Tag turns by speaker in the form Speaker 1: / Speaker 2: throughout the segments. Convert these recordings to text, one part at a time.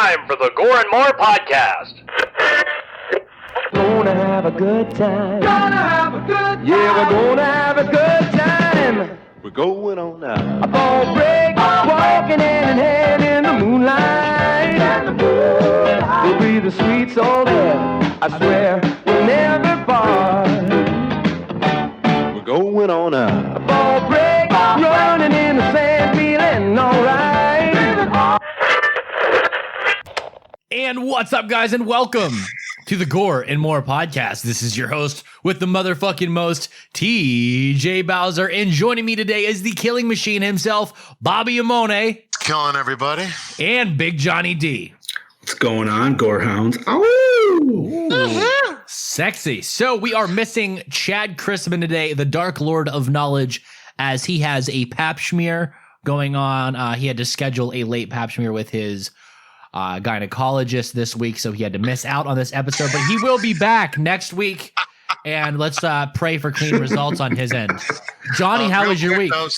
Speaker 1: time for the Gore N More podcast.
Speaker 2: Gonna have a good time.
Speaker 3: Gonna have a good time.
Speaker 2: Yeah, we're gonna have a good time.
Speaker 4: We're going on now.
Speaker 2: A ball break, walking hand in hand in the moonlight. We'll be the sweet soul there. I swear we'll never part.
Speaker 4: We're going on now.
Speaker 2: A ball break, running in the sand, feeling alright.
Speaker 5: And what's up, guys, and welcome to the Gore and More podcast. This is your host with the motherfucking most, TJ Bowser, and joining me today is the killing machine himself, Bobby Amone.
Speaker 6: Killing everybody.
Speaker 5: And Big Johnny D.
Speaker 7: What's going on, Gorehounds?
Speaker 5: Sexy. So we are missing Chad Chrisman today, the Dark Lord of Knowledge, as he has a pap smear going on. He had to schedule a late pap smear with his gynecologist this week, so he had to miss out on this episode, but he will be back next week, and let's pray for clean results on his end. Johnny, how was your week?
Speaker 6: Though,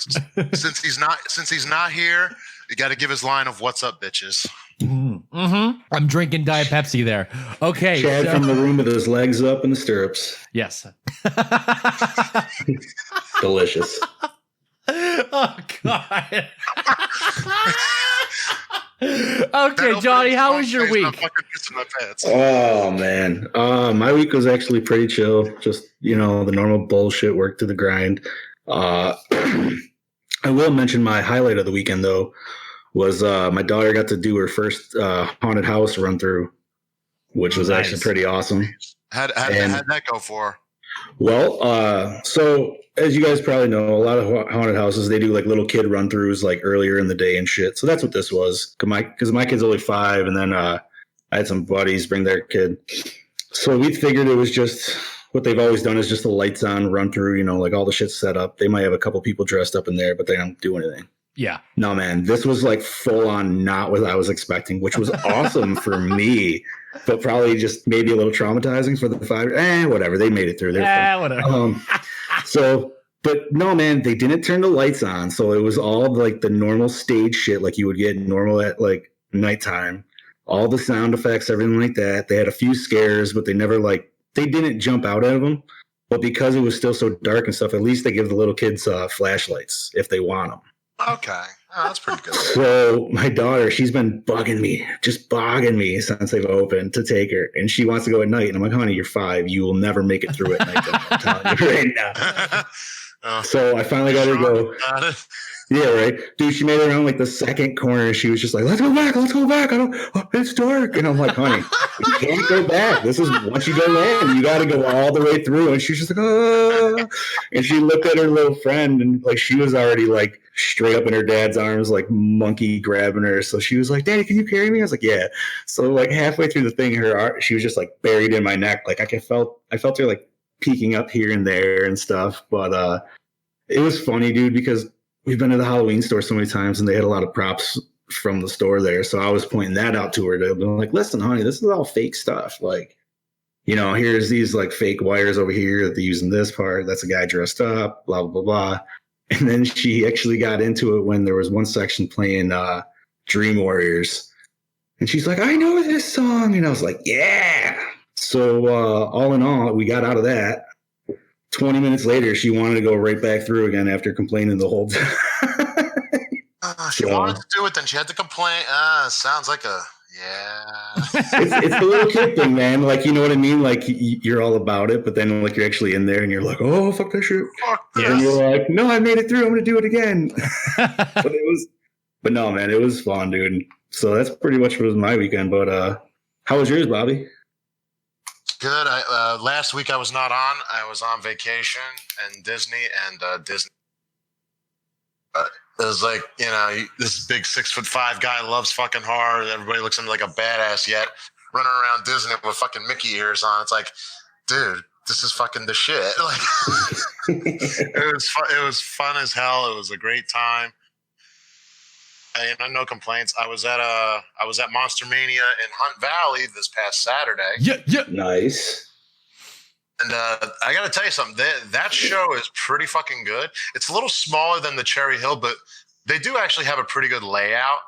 Speaker 6: since he's not here, you got to give his line of "What's up, bitches."
Speaker 5: Mm-hmm. I'm drinking Diet Pepsi there. Okay,
Speaker 7: Chad from the room with his legs up in the stirrups.
Speaker 5: Yes.
Speaker 7: Delicious.
Speaker 5: Oh God. Okay, Johnny, how was your week?
Speaker 7: Oh man, my week was actually pretty chill. Just the normal bullshit, work to the grind. I will mention my highlight of the weekend though was my daughter got to do her first haunted house run through, which was actually pretty awesome.
Speaker 6: How'd that go for her?
Speaker 7: Well, so as you guys probably know, a lot of haunted houses, they do like little kid run throughs like earlier in the day and shit. So that's what this was. Because my kid's only 5, and then I had some buddies bring their kid. So we figured it was just what they've always done is just the lights on run through, like all the shit's set up. They might have a couple people dressed up in there, but they don't do anything.
Speaker 5: Yeah.
Speaker 7: No, man, this was like full on not what I was expecting, which was awesome for me, but probably just maybe a little traumatizing for the 5. Whatever. They made it through.
Speaker 5: Whatever.
Speaker 7: But no, man, they didn't turn the lights on. So it was all like the normal stage shit like you would get normal at like nighttime. All the sound effects, everything like that. They had a few scares, but they never they didn't jump out of them. But because it was still so dark and stuff, at least they give the little kids flashlights if they want them.
Speaker 6: Okay. Oh, that's pretty good.
Speaker 7: So my daughter, she's been bugging me since they've opened to take her. And she wants to go at night. And I'm like, honey, you're 5. You will never make it through at night. I'm telling you right now. So I finally got her to go. Yeah, right. Dude, she made it around like the second corner. She was just like, let's go back. It's dark. And I'm like, honey, you can't go back. This is once you go in, you got to go all the way through. And she's just like, oh. And she looked at her little friend and like she was already like straight up in her dad's arms, like monkey grabbing her. So she was like, Daddy, can you carry me? I was like, yeah. So like halfway through the thing, she was just like buried in my neck. Like I felt her like peeking up here and there and stuff. But it was funny, dude, because we've been to the Halloween store so many times and they had a lot of props from the store there. So I was pointing that out to her. I'm like, listen, honey, this is all fake stuff. Like, here's these like fake wires over here that they use in this part. That's a guy dressed up, blah, blah, blah, blah. And then she actually got into it when there was one section playing Dream Warriors. And she's like, I know this song. And I was like, yeah. So all in all, we got out of that. 20 minutes later, she wanted to go right back through again after complaining the whole time.
Speaker 6: She wanted to do it, then she had to complain. Sounds like
Speaker 7: it's the little kid thing, man. Like, you know what I mean? Like, you're all about it, but then like you're actually in there and you're like, oh, fuck that shit.
Speaker 6: Yes.
Speaker 7: And you're like, no, I made it through. I'm going to do it again. But no, man, it was fun, dude. So that's pretty much what was my weekend. But how was yours, Bobby?
Speaker 6: Good. Last week I was not on. I was on vacation and Disney. It was like, this big 6'5" guy loves fucking horror. Everybody looks at me like a badass yet running around Disney with fucking Mickey ears on. It's like, dude, this is fucking the shit. Like, it was fun as hell. It was a great time. No complaints. I was at Monster Mania in Hunt Valley this past Saturday.
Speaker 5: Yeah.
Speaker 7: Nice.
Speaker 6: And I got to tell you something. That show is pretty fucking good. It's a little smaller than the Cherry Hill, but they do actually have a pretty good layout.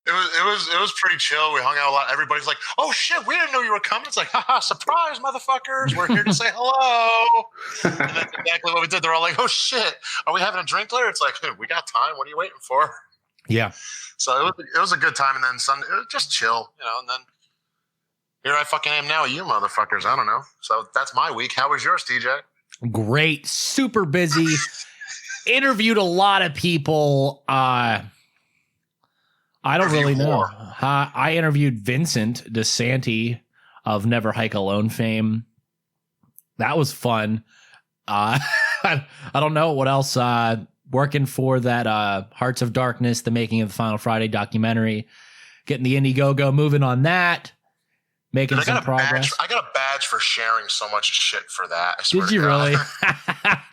Speaker 6: It was pretty chill. We hung out a lot. Everybody's like, "Oh shit, we didn't know you were coming." It's like, haha, surprise, motherfuckers! We're here to say hello. And that's exactly what we did. They're all like, "Oh shit, are we having a drink later?" It's like, hey, we got time. What are you waiting for?
Speaker 5: Yeah.
Speaker 6: So it was a good time. And then Sunday, it was just chill, And then here I fucking am now, you motherfuckers. I don't know. So that's my week. How was yours, TJ?
Speaker 5: Great. Super busy. Interviewed a lot of people. I don't really know. I interviewed Vincent DeSanti of Never Hike Alone fame. That was fun. I don't know what else. Working for that Hearts of Darkness, the making of the Final Friday documentary, getting the Indiegogo moving on that, making some progress.
Speaker 6: I got a badge for sharing so much shit for that. I swear
Speaker 5: Did you
Speaker 6: to God.
Speaker 5: really?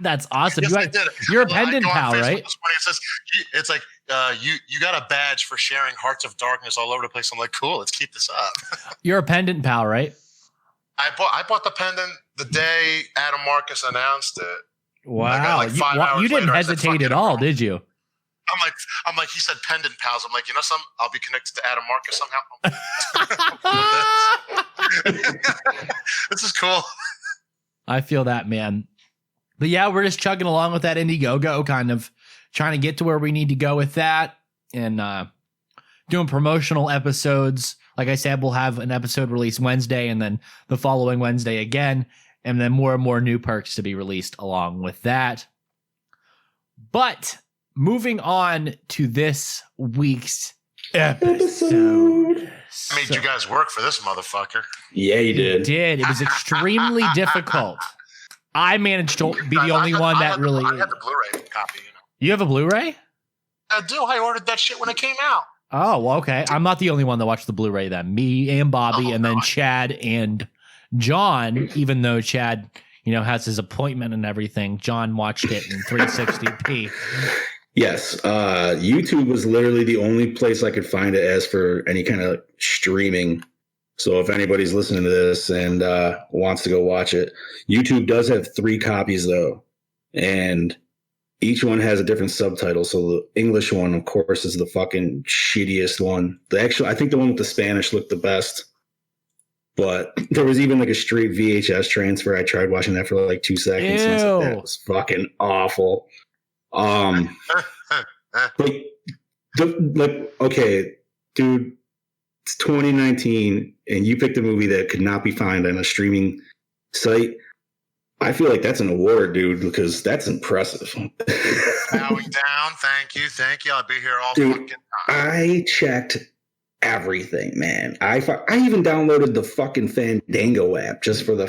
Speaker 5: That's awesome.
Speaker 6: Yes, I did.
Speaker 5: You're a pendant pal, right?
Speaker 6: It says, it's like you got a badge for sharing Hearts of Darkness all over the place. I'm like, cool, let's keep this up.
Speaker 5: You're a pendant pal, right?
Speaker 6: I bought the pendant the day Adam Marcus announced it.
Speaker 5: Wow,
Speaker 6: like 5 hours
Speaker 5: you didn't
Speaker 6: later, I said,
Speaker 5: hesitate at all, did you?
Speaker 6: I'm like, he said pendant pals. I'm like, I'll be connected to Adam Marcus somehow. This is cool.
Speaker 5: I feel that, man. But yeah, we're just chugging along with that Indiegogo, kind of trying to get to where we need to go with that, and doing promotional episodes. Like I said, we'll have an episode released Wednesday, and then the following Wednesday again, and then more and more new perks to be released along with that. But moving on to this week's episode.
Speaker 6: I made you guys work for this motherfucker.
Speaker 7: Yeah, you did.
Speaker 5: It was extremely difficult. I managed to be the only one that really.
Speaker 6: I had the Blu-ray copy.
Speaker 5: You have a Blu-ray?
Speaker 6: I do. I ordered that shit when it came out.
Speaker 5: Oh, well, okay. I'm not the only one that watched the Blu-ray then. Me and Bobby, and then Chad and John, even though Chad, has his appointment and everything, John watched it in 360p.
Speaker 7: Yes. YouTube was literally the only place I could find it as for any kind of streaming. So if anybody's listening to this and wants to go watch it, YouTube does have 3 copies though. And each one has a different subtitle. So the English one, of course, is the fucking shittiest one. I think the one with the Spanish looked the best. But there was even like a straight VHS transfer. I tried watching that for like 2 seconds. And I was like, that was fucking awful. Okay, dude, it's 2019 and you picked a movie that could not be found on a streaming site. I feel like that's an award, dude, because that's impressive.
Speaker 6: Bowing down. Thank you. I'll be here all
Speaker 7: dude,
Speaker 6: fucking time.
Speaker 7: I checked everything, man. I even downloaded the fucking Fandango app just for the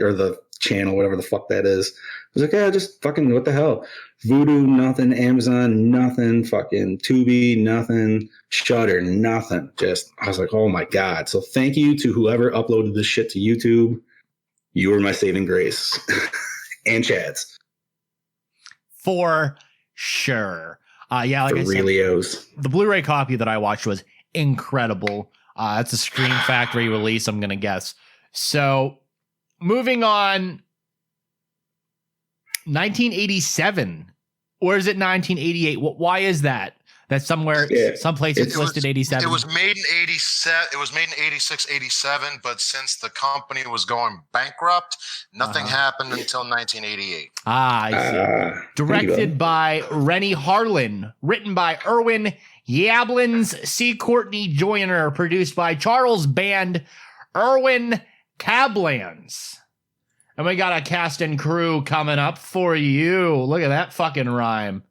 Speaker 7: or the channel, whatever the fuck that is. I was like, yeah, just fucking what the hell. Vudu, nothing. Amazon, nothing. Fucking Tubi, nothing. Shudder, nothing. I was like, oh my God. So thank you to whoever uploaded this shit to YouTube. You were my saving grace. And Chad's.
Speaker 5: For sure. Yeah, like I said, the Blu-ray copy that I watched was incredible. It's a Scream Factory release, I'm going to guess. So moving on, 1987, or is it 1988? Why is that? That's somewhere, someplace it's listed 87.
Speaker 6: It was made in 87. It was made in 86, 87. But since the company was going bankrupt, nothing happened until 1988.
Speaker 5: I see. Directed by Rennie Harlan, written by Erwin Yablans, C. Courtney Joyner, produced by Charles Band, Erwin Cablans. And we got a cast and crew coming up for you. Look at that fucking rhyme.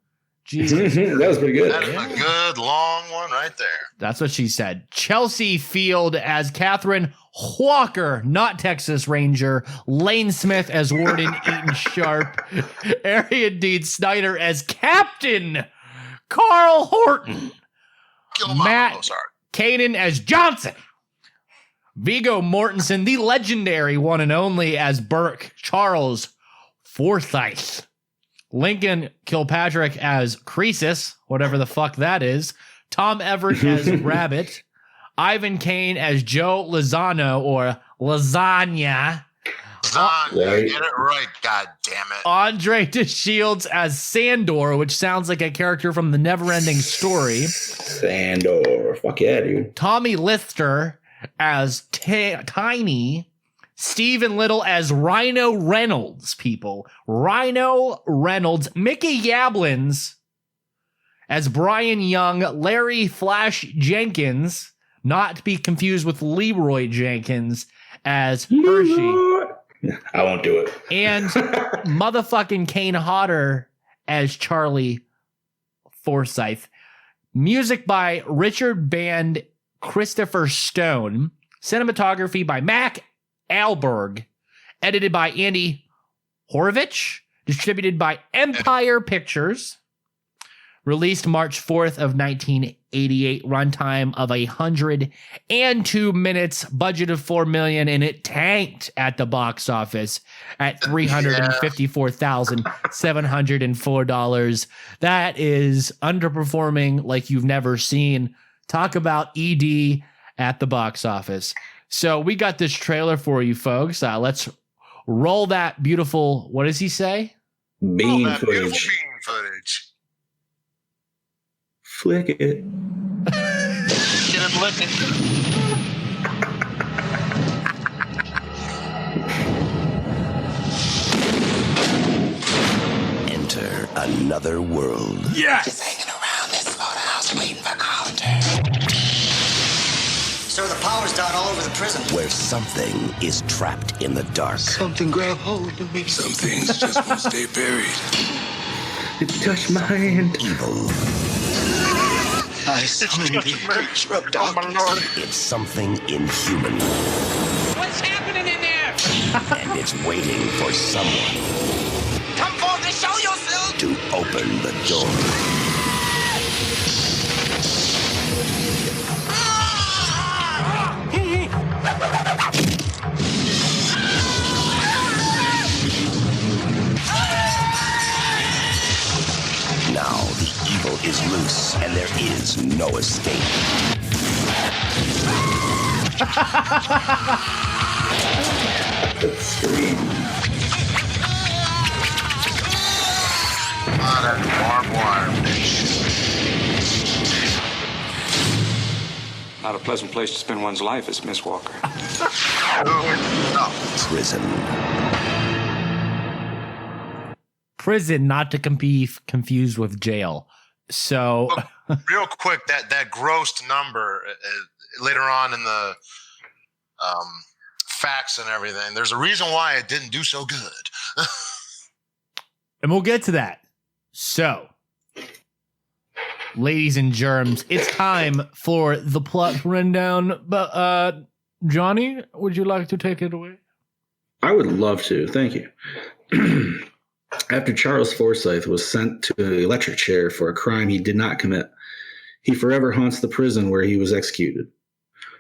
Speaker 5: Jesus.
Speaker 7: That was pretty good.
Speaker 6: That is a good long one right there.
Speaker 5: That's what she said. Chelsea Field as Catherine Walker, not Texas Ranger. Lane Smith as Warden Eaton Sharp. Arian Dean Snyder as Captain Carl Horton. Matt Caden as Johnson. Viggo Mortensen, the legendary one and only, as Burke Charles Forsyth. Lincoln Kilpatrick as Croesus, whatever the fuck that is. Tom Everett as Rabbit. Ivan Kane as Joe Lozano, or Lasagna.
Speaker 6: Lasagna, get it right, god damn it.
Speaker 5: Andre DeShields as Sandor, which sounds like a character from the Neverending Story.
Speaker 7: Sandor. Fuck yeah, dude.
Speaker 5: Tommy Lister as Tiny. Stephen Little as Rhino Reynolds, people. Rhino Reynolds. Mickey Yablins as Brian Young. Larry Flash Jenkins, not to be confused with Leroy Jenkins, as Hershey.
Speaker 7: I won't do it.
Speaker 5: And motherfucking Kane Hodder as Charlie Forsyth. Music by Richard Band, Christopher Stone. Cinematography by Mac Alberg. Edited by Andy Horovich. Distributed by Empire Pictures. Released March 4th of 1988. Runtime of 102 minutes. Budget of $4 million, and it tanked at the box office at $354,704. That is underperforming like you've never seen. Talk about ED at the box office. So we got this trailer for you folks. Let's roll that beautiful, what does he say?
Speaker 7: Bean
Speaker 6: Beautiful
Speaker 7: footage.
Speaker 6: bean footage.
Speaker 7: Flick it.
Speaker 1: Get him licking.
Speaker 3: Enter another world.
Speaker 8: Just hanging around this slaughterhouse waiting for our turn.
Speaker 9: Sir, the power's down all over the prison.
Speaker 3: Where something is trapped in the dark.
Speaker 8: Something grab hold of me.
Speaker 10: Some things just won't stay buried.
Speaker 7: It touched my hand.
Speaker 3: Evil.
Speaker 8: I summoned the creature of darkness.
Speaker 3: It's something inhuman.
Speaker 1: What's happening in there?
Speaker 3: And it's waiting for someone
Speaker 8: Come forth and show yourself.
Speaker 3: to open the door. Now the evil is loose and there is no escape.
Speaker 7: Scream.
Speaker 6: That barbed wire, bitch.
Speaker 10: Not a pleasant place to spend one's life, is Miss Walker.
Speaker 6: No.
Speaker 3: Prison.
Speaker 5: Prison, not to be confused with jail. So,
Speaker 6: Real quick, that grossed number later on in the facts and everything, there's a reason why it didn't do so good.
Speaker 5: and we'll get to that. So, ladies and germs, it's time for the plot rundown. But, Johnny, would you like to take it away?
Speaker 7: I would love to. Thank you. After Charles Forsyth was sent to the electric chair for a crime he did not commit, he forever haunts the prison where he was executed.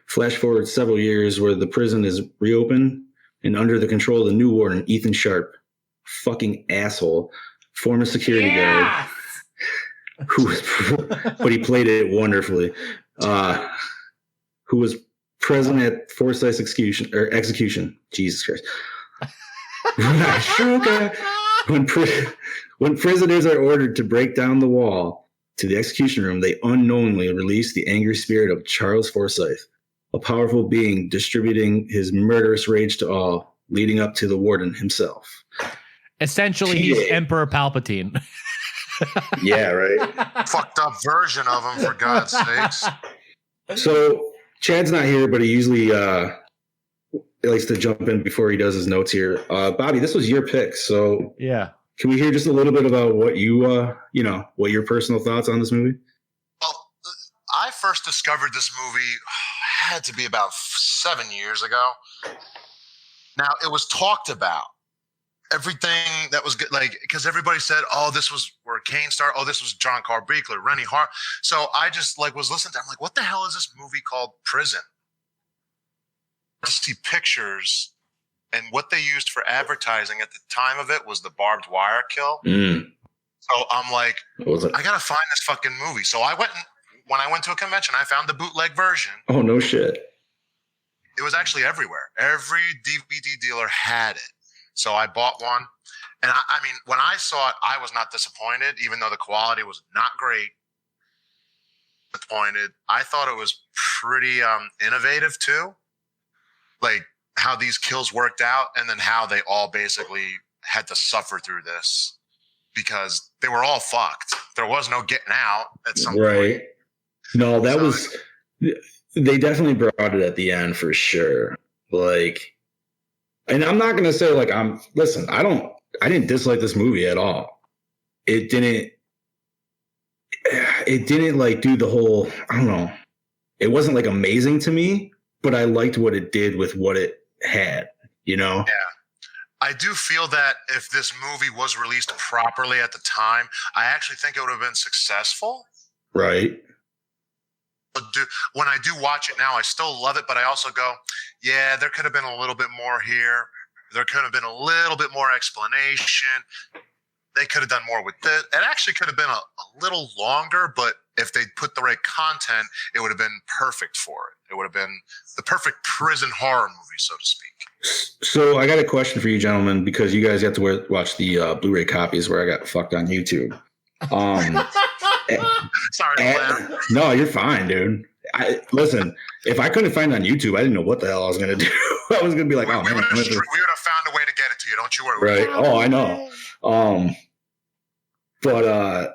Speaker 7: Flash forward several years where the prison is reopened and under the control of the new warden, Ethan Sharp, fucking asshole, former security guard, who was, but he played it wonderfully, who was present at Forsyth's execution. Jesus Christ. When prisoners are ordered to break down the wall to the execution room, they unknowingly release the angry spirit of Charles Forsyth, a powerful being distributing his murderous rage to all, leading up to the warden himself.
Speaker 5: Essentially, he's Emperor Palpatine.
Speaker 7: Yeah, right.
Speaker 6: Fucked up version of him, for God's sakes.
Speaker 7: So Chad's not here, but he usually likes to jump in before he does his notes here. Bobby, this was your pick, so
Speaker 5: Yeah.
Speaker 7: can we hear just a little bit about what you, what your personal thoughts on this movie?
Speaker 6: Well, I first discovered this movie had to be about 7 years ago. Now, it was talked about. Everything that was good, like, because everybody said, "Oh, this was where Kane started. Oh, this was John Carl Buechler, Rennie Hart." So I just was listening to. I'm like, "What the hell is this movie called Prison?" To see pictures, and what they used for advertising at the time of it was the barbed wire kill. So I'm like, I gotta find this fucking movie. So when I went to a convention, I found the bootleg version.
Speaker 7: Oh, no shit.
Speaker 6: It was actually everywhere. Every DVD dealer had it. So I bought one. And I mean, when I saw it, I was not disappointed, even though the quality was not great. disappointed. I thought it was pretty innovative too, like how these kills worked out, and then how they all basically had to suffer through this because they were all fucked. There was no getting out at some point.
Speaker 7: No, that was. They definitely brought it at the end for sure. Like, and I'm not gonna say like listen. I didn't dislike this movie at all. It didn't like do the whole, I don't know. It wasn't like amazing to me, but I liked what it did with what it had, you know?
Speaker 6: Yeah. I do feel that if this movie was released properly at the time, I actually think it would have been successful.
Speaker 7: Right.
Speaker 6: But when I do watch it now, I still love it, but I also go, yeah, there could have been a little bit more here. There could have been a little bit more explanation. They could have done more with it. It actually could have been a little longer, but if they put the right content, it would have been perfect for it. It would have been the perfect prison horror movie, so to speak.
Speaker 7: So I got a question for you, gentlemen, because you guys got to watch the Blu-ray copies where I got fucked on YouTube.
Speaker 6: Sorry.
Speaker 7: No, you're fine, dude. Listen, if I couldn't find it on YouTube, I didn't know what the hell I was going to do. I was going to be like, oh, man.
Speaker 6: We would have found a way to get it to you. Don't you worry.
Speaker 7: Right. Oh, I know. But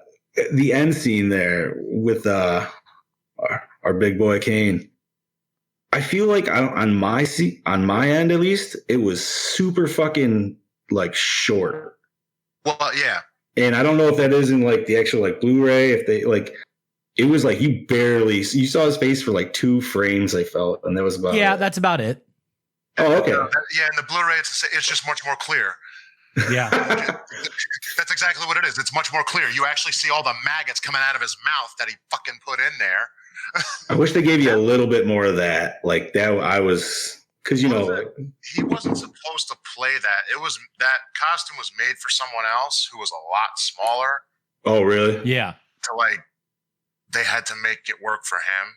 Speaker 7: the end scene there with our big boy Kane, I feel like on my end at least, it was super fucking like short.
Speaker 6: Well, yeah.
Speaker 7: And I don't know if that is in like the actual like Blu-ray, if they like, it was like you saw his face for like 2 frames, I felt, and that was about it.
Speaker 5: That's about it.
Speaker 7: Oh, okay.
Speaker 6: Yeah, in the Blu-ray, it's just much more clear.
Speaker 5: Yeah.
Speaker 6: That's exactly what it is. It's much more clear. You actually see all the maggots coming out of his mouth that he fucking put in there.
Speaker 7: I wish they gave you a little bit more of that. Like that, because you know,
Speaker 6: he wasn't supposed to play that. That costume was made for someone else who was a lot smaller.
Speaker 7: Oh, really?
Speaker 5: Yeah.
Speaker 6: So like, they had to make it work for him.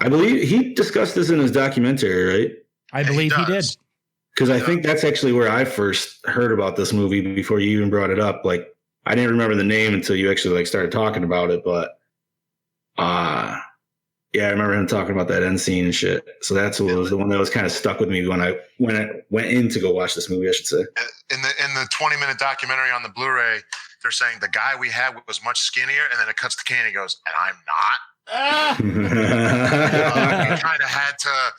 Speaker 7: I believe he discussed this in his documentary, right?
Speaker 5: I believe he did.
Speaker 7: Because I think that's actually where I first heard about this movie before you even brought it up. Like, I didn't remember the name until you actually like started talking about it. But, yeah, I remember him talking about that end scene and shit. So that's what was the one that was kind of stuck with me when I went in to go watch this movie, I should say.
Speaker 6: In the 20-minute documentary on the Blu-ray, they're saying the guy we had was much skinnier, and then it cuts to Kane and he goes, and I'm not. He kind of had to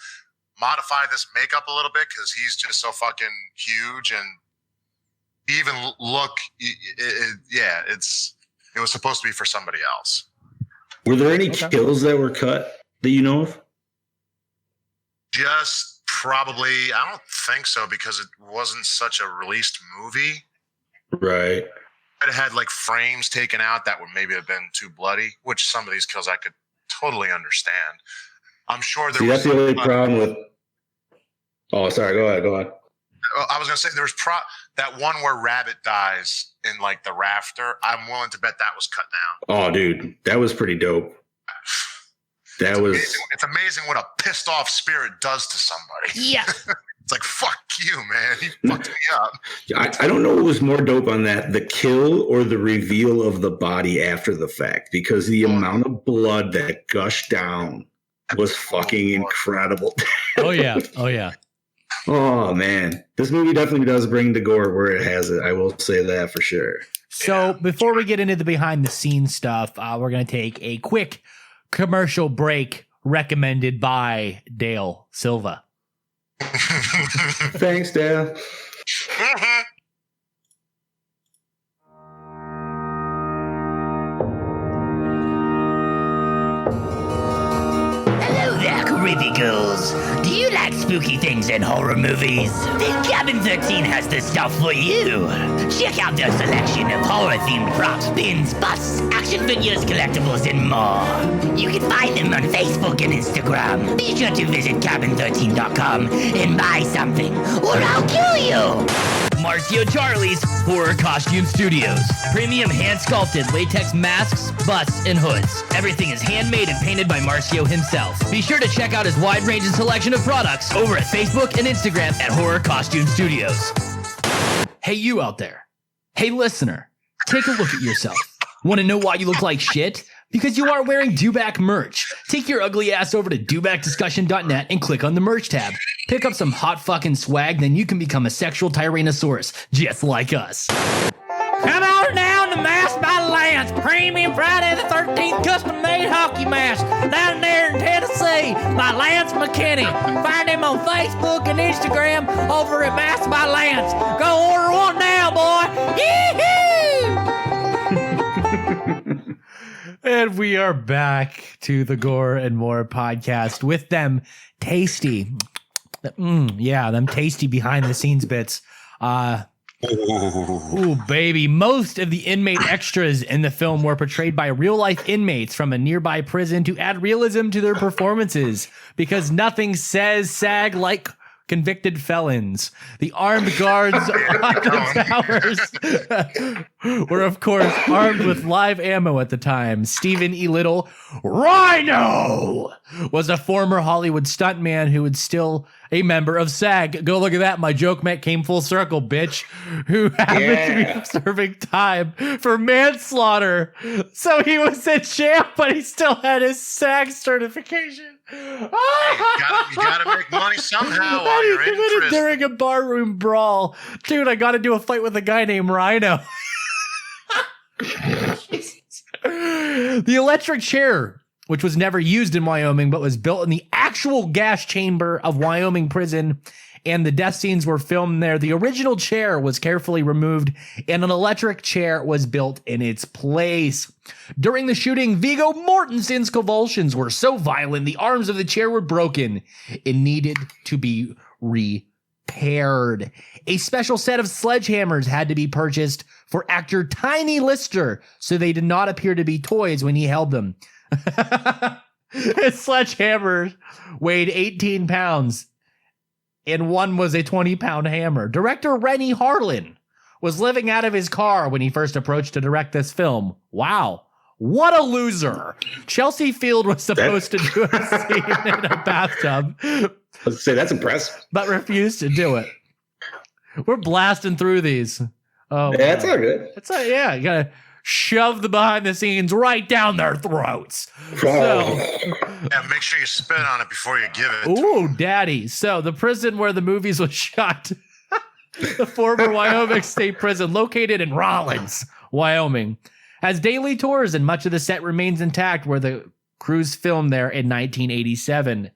Speaker 6: modify this makeup a little bit because he's just so fucking huge, and even look, it was supposed to be for somebody else.
Speaker 7: Were there any kills that were cut that you know of?
Speaker 6: Just probably, I don't think so because it wasn't such a released movie.
Speaker 7: Right.
Speaker 6: It had like frames taken out that would maybe have been too bloody, which some of these kills I could totally understand. I'm sure there was.
Speaker 7: That's the only problem with. Oh, sorry. Go ahead.
Speaker 6: I was gonna say there was that one where Rabbit dies in like the rafter. I'm willing to bet that was cut down.
Speaker 7: Oh, dude, that was pretty dope.
Speaker 6: It's amazing what a pissed off spirit does to somebody.
Speaker 5: Yeah.
Speaker 6: It's like, fuck you, man. You fucked me up.
Speaker 7: I don't know what was more dope on that, the kill or the reveal of the body after the fact, because the amount of blood that gushed down was fucking incredible.
Speaker 5: Oh, yeah. Oh, yeah.
Speaker 7: Oh, man. This movie definitely does bring the gore where it has it. I will say that for sure.
Speaker 5: So before we get into the behind the scenes stuff, we're going to take a quick commercial break recommended by Dale Silva.
Speaker 7: Thanks, Dale.
Speaker 11: Hello there, creepy ghouls. Do you like spooky things in horror movies? Then Cabin 13 has the stuff for you. Check out their selection of horror-themed props, pins, busts, action figures, collectibles, and more. You can find them on Facebook and Instagram. Be sure to visit cabin13.com and buy something, or I'll kill you.
Speaker 12: Marcio Charlie's Horror Costume Studios. Premium hand-sculpted latex masks, busts, and hoods. Everything is handmade and painted by Marcio himself. Be sure to check out his wide range and selection of products over at Facebook and Instagram at Horror Costume Studios.
Speaker 5: Hey, you out there. Hey, listener. Take a look at yourself. Want to know why you look like shit?
Speaker 12: Because you are wearing Dewback merch. Take your ugly ass over to dewbackdiscussion.net and click on the merch tab. Pick up some hot fucking swag, then you can become a sexual Tyrannosaurus, just like us. Come on down to Mask by Lance, premium Friday the 13th custom-made hockey mask down there in Tennessee by Lance McKinney. Find him on Facebook and Instagram over at Mask by Lance. Go order one now, boy. Yee-hoo! And we are back to the Gore and More podcast with them tasty. Them tasty behind the scenes bits. Ooh, baby. Most of the inmate extras in the film were portrayed by real-life inmates from a nearby prison to add realism to their performances, because nothing says SAG like convicted felons. The armed guards on the towers were, of course, armed with live ammo at the time. Stephen E. Little, Rhino, was a former Hollywood stuntman who was still a member of SAG. Go look at that. My joke came full circle, bitch. Who happened to be serving time for manslaughter. So he was in jail, but he still had his SAG certification.
Speaker 6: Hey, you gotta make money somehow while you're in prison.
Speaker 12: During a barroom brawl. Dude, I gotta do a fight with a guy named Rhino. The electric chair, which was never used in Wyoming, but was built in the actual gas chamber of Wyoming prison, and the death scenes were filmed there. The original chair was carefully removed, and an electric chair was built in its place. During the shooting, Viggo Mortensen's convulsions were so violent, the arms of the chair were broken. It needed to be repaired. A special set of sledgehammers had to be purchased for actor Tiny Lister, so they did not appear to be toys when he held them. His sledgehammer weighed 18 pounds, and one was a 20-pound hammer. Director Rennie Harlin was living out of his car when he first approached to direct this film. Wow. What a loser. Chelsea Field was supposed to do a scene in a bathtub.
Speaker 7: Let's say that's impressive.
Speaker 12: But refused to do it. We're blasting through these. Oh,
Speaker 7: yeah, it's all good.
Speaker 12: It's all, yeah, you gotta shove the behind the scenes right down their throats. So,
Speaker 6: yeah, make sure you spit on it before you give it.
Speaker 12: Ooh, daddy. So the prison where the movies was shot, the former Wyoming State Prison, located in Rollins, Wyoming, has daily tours, and much of the set remains intact where the crews filmed there in 1987.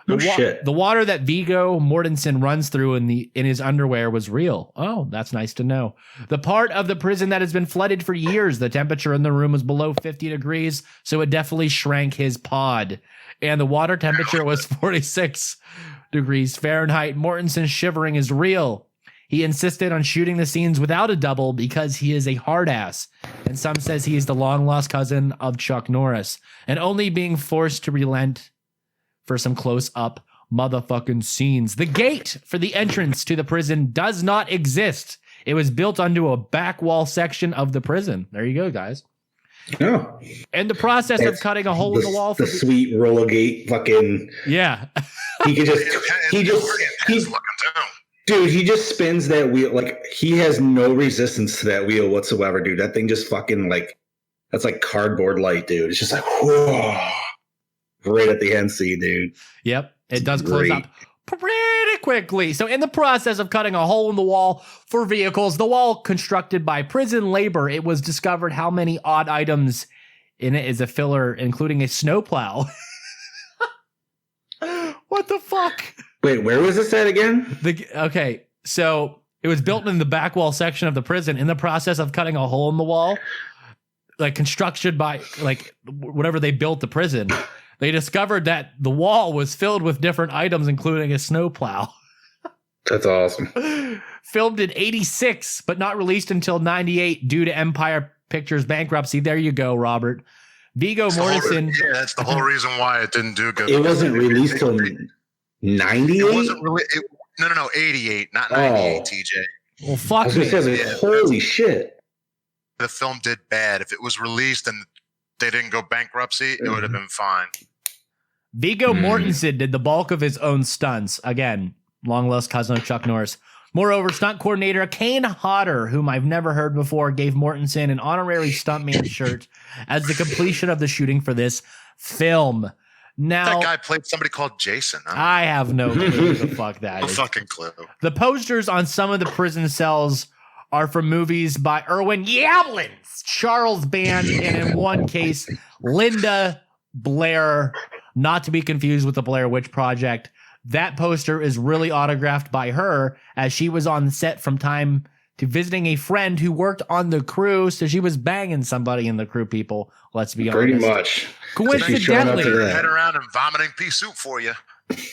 Speaker 12: The water that Viggo Mortensen runs through in his underwear was real. Oh, that's nice to know. The part of the prison that has been flooded for years, the temperature in the room was below 50 degrees, so it definitely shrank his pod. And the water temperature was 46 degrees Fahrenheit. Mortensen's shivering is real. He insisted on shooting the scenes without a double because he is a hard ass. And some says he is the long lost cousin of Chuck Norris, and only being forced to relent for some close-up motherfucking scenes. The gate for the entrance to the prison does not exist. It was built onto a back wall section of the prison. There you go, guys.
Speaker 7: Oh.
Speaker 12: And the process of cutting a hole in the wall for
Speaker 7: the sweet roller gate fucking.
Speaker 12: Yeah.
Speaker 7: He could just dude, he just spins that wheel like he has no resistance to that wheel whatsoever, dude. That thing just fucking like that's like cardboard light, dude. It's just like whoa. Right at the end, dude.
Speaker 12: Yep, it does close up pretty quickly. So in the process of cutting a hole in the wall for vehicles, the wall constructed by prison labor, it was discovered how many odd items in it is a filler, including a snowplow. What the fuck?
Speaker 7: Wait, where was this at again?
Speaker 12: Okay, so it was built in the back wall section of the prison. In the process of cutting a hole in the wall, like construction by like whatever they built the prison, they discovered that the wall was filled with different items, including a snowplow.
Speaker 7: That's awesome.
Speaker 12: Filmed in 86, but not released until 98 due to Empire Pictures bankruptcy. There you go, Robert. Viggo Mortensen.
Speaker 6: Yeah, that's the whole reason why it didn't do good.
Speaker 7: It wasn't released till 98?
Speaker 6: It wasn't no, 88, not 98, TJ.
Speaker 12: Well, fuck me.
Speaker 7: Holy shit.
Speaker 6: The film did bad. If it was released and they didn't go bankruptcy, it would have been fine.
Speaker 12: Viggo Mortensen did the bulk of his own stunts. Again, long lost cousin of Chuck Norris.
Speaker 5: Moreover, stunt coordinator Kane Hodder, whom I've never heard before, gave Mortensen an honorary stuntman shirt as the completion of the shooting for this film. Now,
Speaker 6: that guy played somebody called Jason.
Speaker 5: I have no clue who the fuck that
Speaker 6: No
Speaker 5: is.
Speaker 6: fucking clue.
Speaker 5: The posters on some of the prison cells are from movies by Irwin Yablin's Charles Band, and in one case, Linda Blair, not to be confused with the Blair Witch Project. That poster is really autographed by her, as she was on set from time to visiting a friend who worked on the crew, so she was banging somebody in the crew, people. Let's be honest.
Speaker 7: Pretty much.
Speaker 5: Coincidentally,
Speaker 6: head around and vomiting pea soup for you.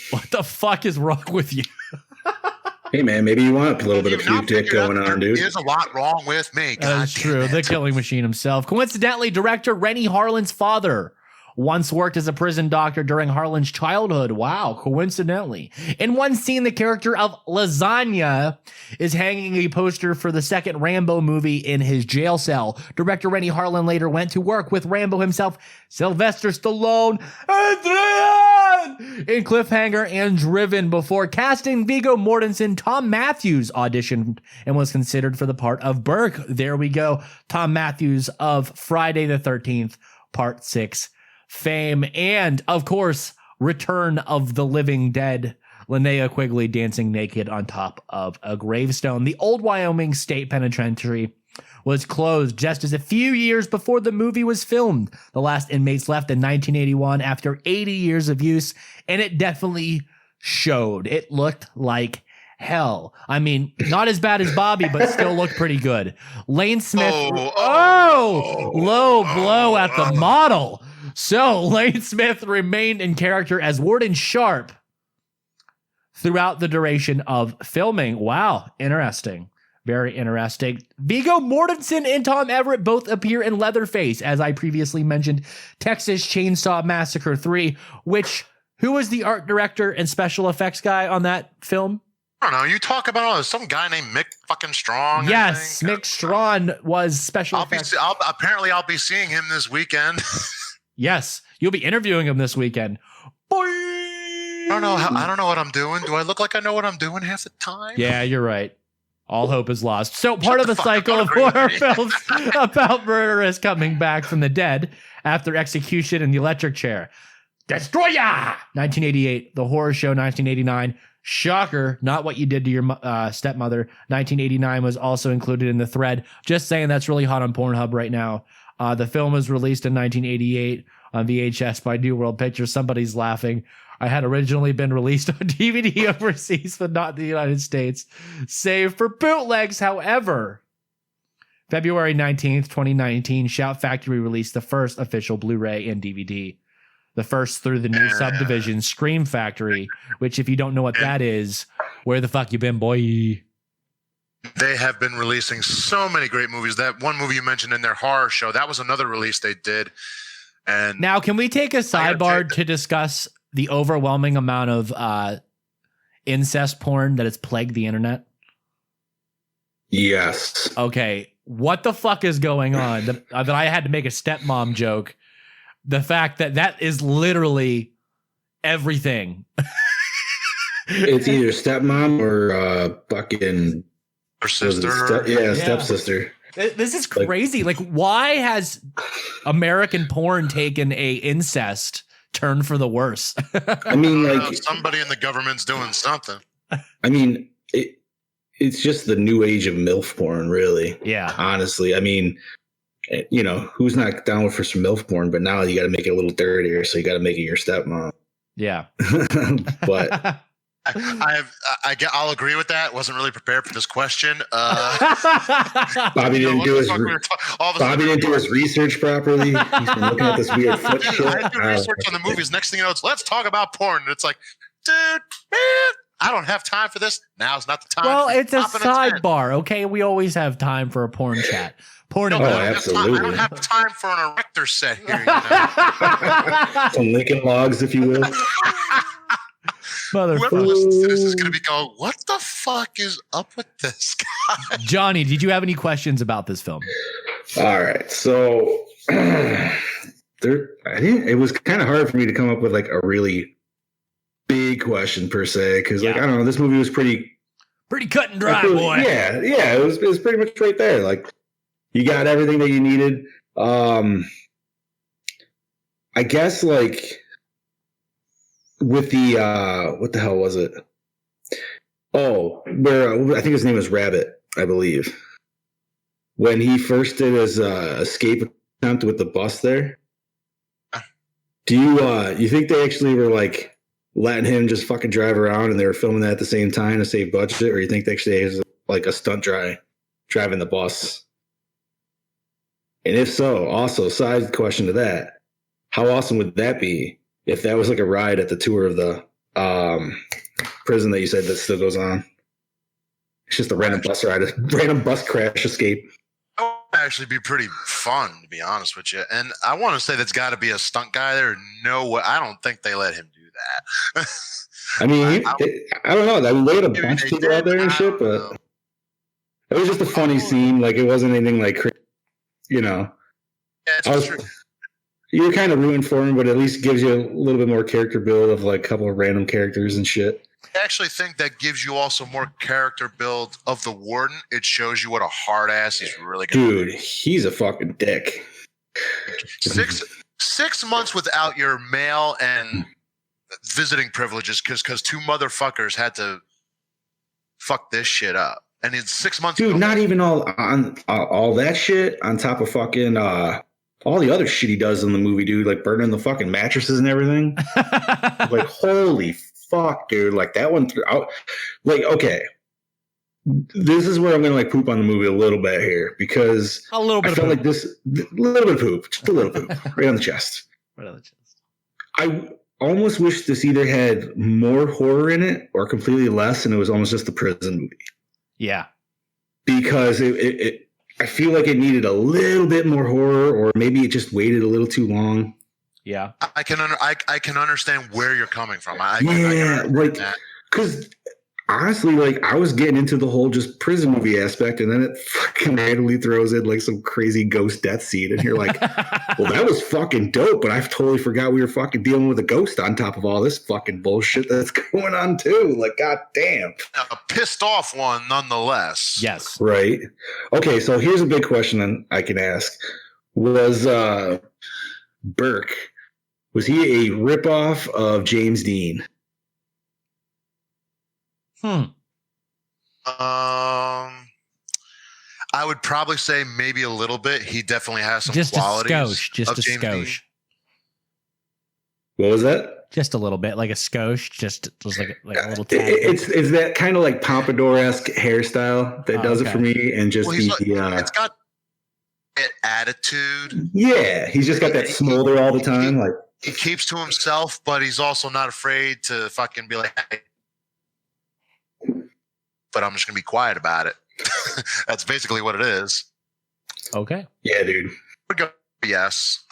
Speaker 5: What the fuck is wrong with you?
Speaker 7: Hey man, maybe you want a little bit of puke dick going on, dude.
Speaker 6: There's a lot wrong with me.
Speaker 5: That's true. The killing machine himself. Coincidentally, director Rennie Harlin's father once worked as a prison doctor during Harlan's childhood. Wow, coincidentally. In one scene, the character of Lasagna is hanging a poster for the second Rambo movie in his jail cell. Director Rennie Harlin later went to work with Rambo himself, Sylvester Stallone, Adrian! In Cliffhanger and Driven before casting Viggo Mortensen. Tom Matthews auditioned and was considered for the part of Burke. There we go. Tom Matthews of Friday the 13th, Part 6. Fame, and of course, Return of the Living Dead, Linnea Quigley dancing naked on top of a gravestone. The old Wyoming State Penitentiary was closed just as a few years before the movie was filmed. The last inmates left in 1981 after 80 years of use, and it definitely showed. It looked like hell. I mean, not as bad as Bobby, but still looked pretty good. Lane Smith, low blow at the model. So Lane Smith remained in character as Warden Sharp throughout the duration of filming. Wow, interesting. Very interesting. Viggo Mortensen and Tom Everett both appear in Leatherface, as I previously mentioned, Texas Chainsaw Massacre 3, who was the art director and special effects guy on that film?
Speaker 6: I don't know. You talk about some guy named Mick fucking Strong.
Speaker 5: Yes, Mick Strong was special effects.
Speaker 6: Apparently, I'll be seeing him this weekend.
Speaker 5: Yes, you'll be interviewing him this weekend. Boy!
Speaker 6: I don't know what I'm doing. Do I look like I know what I'm doing half the time?
Speaker 5: Yeah, you're right. All hope is lost. So part of the cycle of horror films about murderers coming back from the dead after execution in the electric chair. Destroyer! 1988. The Horror Show, 1989. Shocker, Not What You Did to Your Stepmother, 1989 was also included in the thread. Just saying, that's really hot on Pornhub right now. The film was released in 1988 on VHS by New World Pictures. Somebody's laughing. I had originally been released on DVD overseas, but not in the United States, save for bootlegs. However, February 19th, 2019, Shout Factory released the first official Blu-ray and DVD. The first through the new subdivision, Scream Factory, which, if you don't know what that is, where the fuck you been, boy?
Speaker 6: They have been releasing so many great movies. That one movie you mentioned in their Horror Show, that was another release they did. And
Speaker 5: now, can we take a sidebar to discuss the overwhelming amount of incest porn that has plagued the internet?
Speaker 7: Yes.
Speaker 5: Okay. What the fuck is going on? That I had to make a stepmom joke. The fact that is literally everything.
Speaker 7: It's either stepmom or fucking
Speaker 6: her sister.
Speaker 7: Stepsister.
Speaker 5: This is crazy. Like, why has American porn taken a incest turn for the worse?
Speaker 7: I mean, like,
Speaker 6: somebody in the government's doing something.
Speaker 7: I mean, it's just the new age of MILF porn, really.
Speaker 5: Yeah.
Speaker 7: Honestly, I mean, you know, who's not down for some MILF porn? But now you got to make it a little dirtier, so you got to make it your stepmom.
Speaker 5: Yeah.
Speaker 7: But
Speaker 6: I'll agree with that. Wasn't really prepared for this question.
Speaker 7: Bobby didn't do his research properly. He's been looking at this weird foot shit.
Speaker 6: I do research on the movies. Next thing you know, it's let's talk about porn. And it's like, dude, man, I don't have time for this. Now's not the time.
Speaker 5: Well, it's a sidebar, okay? We always have time for a porn chat.
Speaker 7: Absolutely.
Speaker 6: I don't have time for an erector set here. You know?
Speaker 7: Some Lincoln Logs, if you will.
Speaker 6: Whoever listens to this is going to be going, what the fuck is up with this guy?
Speaker 5: Johnny, did you have any questions about this film?
Speaker 7: All right. So it was kind of hard for me to come up with like a really big question per se. Cause like, I don't know, this movie was pretty
Speaker 5: Pretty cut and dry, boy.
Speaker 7: Yeah, it was pretty much right there. Like, you got everything that you needed. I guess, like, with the what the hell was it? Oh, where I think his name was Rabbit, I believe. When he first did his escape attempt with the bus there, do you think they actually were like letting him just fucking drive around and they were filming that at the same time to save budget, or you think they actually has like a stunt driving the bus? And if so, also side question to that, how awesome would that be if that was like a ride at the tour of the prison that you said that still goes on? It's just a random bus ride, a random bus crash escape.
Speaker 6: That would actually be pretty fun, to be honest with you. And I want to say that's got to be a stunt guy there. No way. I don't think they let him do that.
Speaker 7: I mean, I don't know. I mean, they had a bunch of people out there and shit, but it was just a funny scene. Like, it wasn't anything like, you know.
Speaker 6: Yeah, it's true.
Speaker 7: You're kind of rooting for him, but at least gives you a little bit more character build of like a couple of random characters and shit.
Speaker 6: I actually think that gives you also more character build of the warden. It shows you what a hard ass he's really going to be.
Speaker 7: Dude, he's a fucking dick.
Speaker 6: 6 months without your mail and visiting privileges because two motherfuckers had to fuck this shit up. And it's 6 months.
Speaker 7: Dude, not even all that shit on top of fucking all the other shit he does in the movie, dude, like burning the fucking mattresses and everything. Like, holy fuck, dude. Like, that one throughout. Like, okay. This is where I'm gonna like poop on the movie a little bit here, because
Speaker 5: a little bit
Speaker 7: I felt like this little bit of poop, just a little poop, right on the chest.
Speaker 5: Right on the chest.
Speaker 7: I almost wish this either had more horror in it or completely less, and it was almost just a prison movie.
Speaker 5: Yeah, because
Speaker 7: I feel like it needed a little bit more horror, or maybe it just waited a little too long.
Speaker 5: Yeah,
Speaker 6: I can understand where you're coming from.
Speaker 7: Like, because honestly, like, I was getting into the whole just prison movie aspect, and then it fucking randomly throws in like some crazy ghost death scene, and you're like, well, that was fucking dope, but I totally forgot we were fucking dealing with a ghost on top of all this fucking bullshit that's going on too. Like, goddamn.
Speaker 6: A pissed off one, nonetheless.
Speaker 5: Yes.
Speaker 7: Right. Okay, so here's a big question I can ask. Was Burke, was he a ripoff of James Dean?
Speaker 6: I would probably say maybe a little bit. He definitely has some
Speaker 5: just
Speaker 6: qualities.
Speaker 5: Just a skosh.
Speaker 7: What was that?
Speaker 5: Just a little bit, like a skosh. Just like a little tad.
Speaker 7: It's that kind of like Pompadour-esque hairstyle that does it for me, and just
Speaker 6: it's got that attitude.
Speaker 7: Yeah, he's just got that smolder all the time. Like,
Speaker 6: he keeps to himself, but he's also not afraid to fucking be like, hey, but I'm just gonna be quiet about it. That's basically what it is.
Speaker 5: Okay.
Speaker 7: Yeah, dude.
Speaker 6: Would go yes.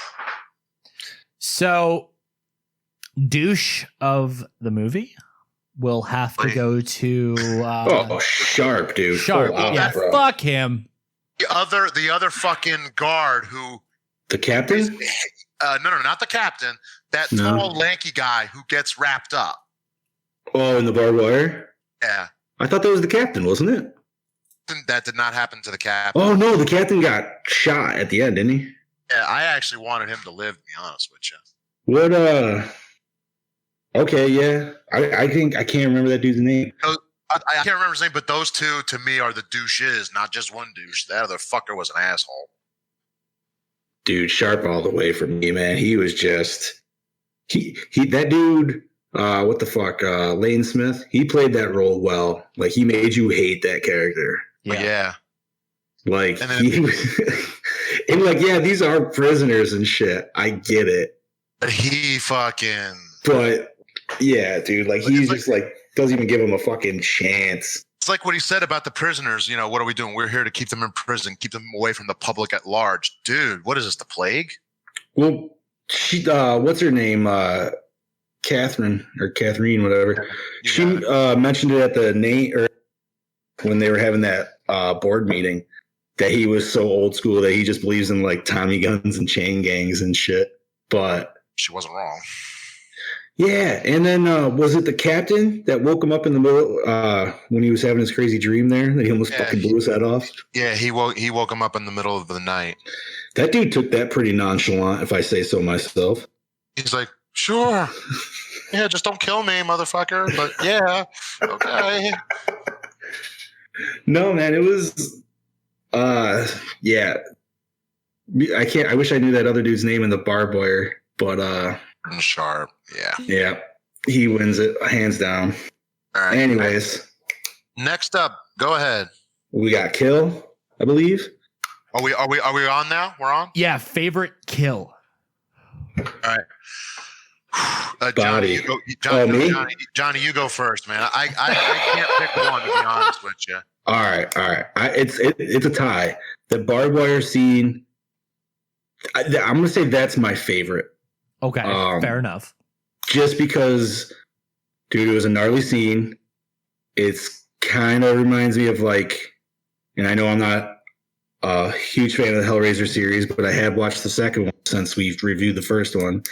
Speaker 5: So, douche of the movie will have to go to
Speaker 7: Sharp, dude.
Speaker 5: Sharp. Yeah,
Speaker 7: bro.
Speaker 5: Fuck him.
Speaker 6: The other fucking guard who
Speaker 7: the captain?
Speaker 6: No, not the captain. That tall, lanky guy who gets wrapped up.
Speaker 7: Oh, in the barbed wire?
Speaker 6: Yeah.
Speaker 7: I thought that was the captain, wasn't it?
Speaker 6: That did not happen to the captain.
Speaker 7: Oh, no, the captain got shot at the end, didn't he?
Speaker 6: Yeah, I actually wanted him to live, to be honest with you.
Speaker 7: What, okay, yeah. I think, I can't remember that dude's name.
Speaker 6: I can't remember his name, but those two, to me, are the douches, not just one douche. That other fucker was an asshole.
Speaker 7: Dude, Sharp all the way for me, man. He was just... That dude... what the fuck? Lane Smith. He played that role well. Like, he made you hate that character.
Speaker 6: Yeah.
Speaker 7: Like, he was, and like, yeah, these are prisoners and shit. I get it.
Speaker 6: But he fucking.
Speaker 7: But yeah, dude, like, he's just like doesn't even give him a fucking chance.
Speaker 6: It's like what he said about the prisoners. You know, what are we doing? We're here to keep them in prison, keep them away from the public at large. Dude, what is this? The plague?
Speaker 7: Well, she. What's her name? Catherine, whatever. She mentioned it at the Nate, or when they were having that board meeting, that he was so old school that he just believes in like Tommy guns and chain gangs and shit. But
Speaker 6: she wasn't wrong.
Speaker 7: Yeah, and then was it the captain that woke him up in the middle when he was having his crazy dream there that he almost fucking blew his head off?
Speaker 6: Yeah, he woke him up in the middle of the night.
Speaker 7: That dude took that pretty nonchalant, if I say so myself.
Speaker 6: He's like, sure. Yeah, just don't kill me, motherfucker. But yeah, okay.
Speaker 7: No, man, it was yeah. I wish I knew that other dude's name in the barbed wire, but
Speaker 6: Sharp, yeah.
Speaker 7: Yeah. He wins it hands down.
Speaker 6: All right.
Speaker 7: Anyways.
Speaker 6: Next up, go ahead.
Speaker 7: We got Kill, I believe.
Speaker 6: Are we on now? We're on?
Speaker 5: Yeah, favorite kill.
Speaker 6: All right.
Speaker 7: Body.
Speaker 6: Johnny, you go first, man. I can't pick one, to be honest with you.
Speaker 7: All right. It's a tie. The barbed wire scene, I'm going to say that's my favorite.
Speaker 5: Okay, fair enough.
Speaker 7: Just because, dude, it was a gnarly scene. It's kind of reminds me of like, and I know I'm not a huge fan of the Hellraiser series, but I have watched the second one since we've reviewed the first one.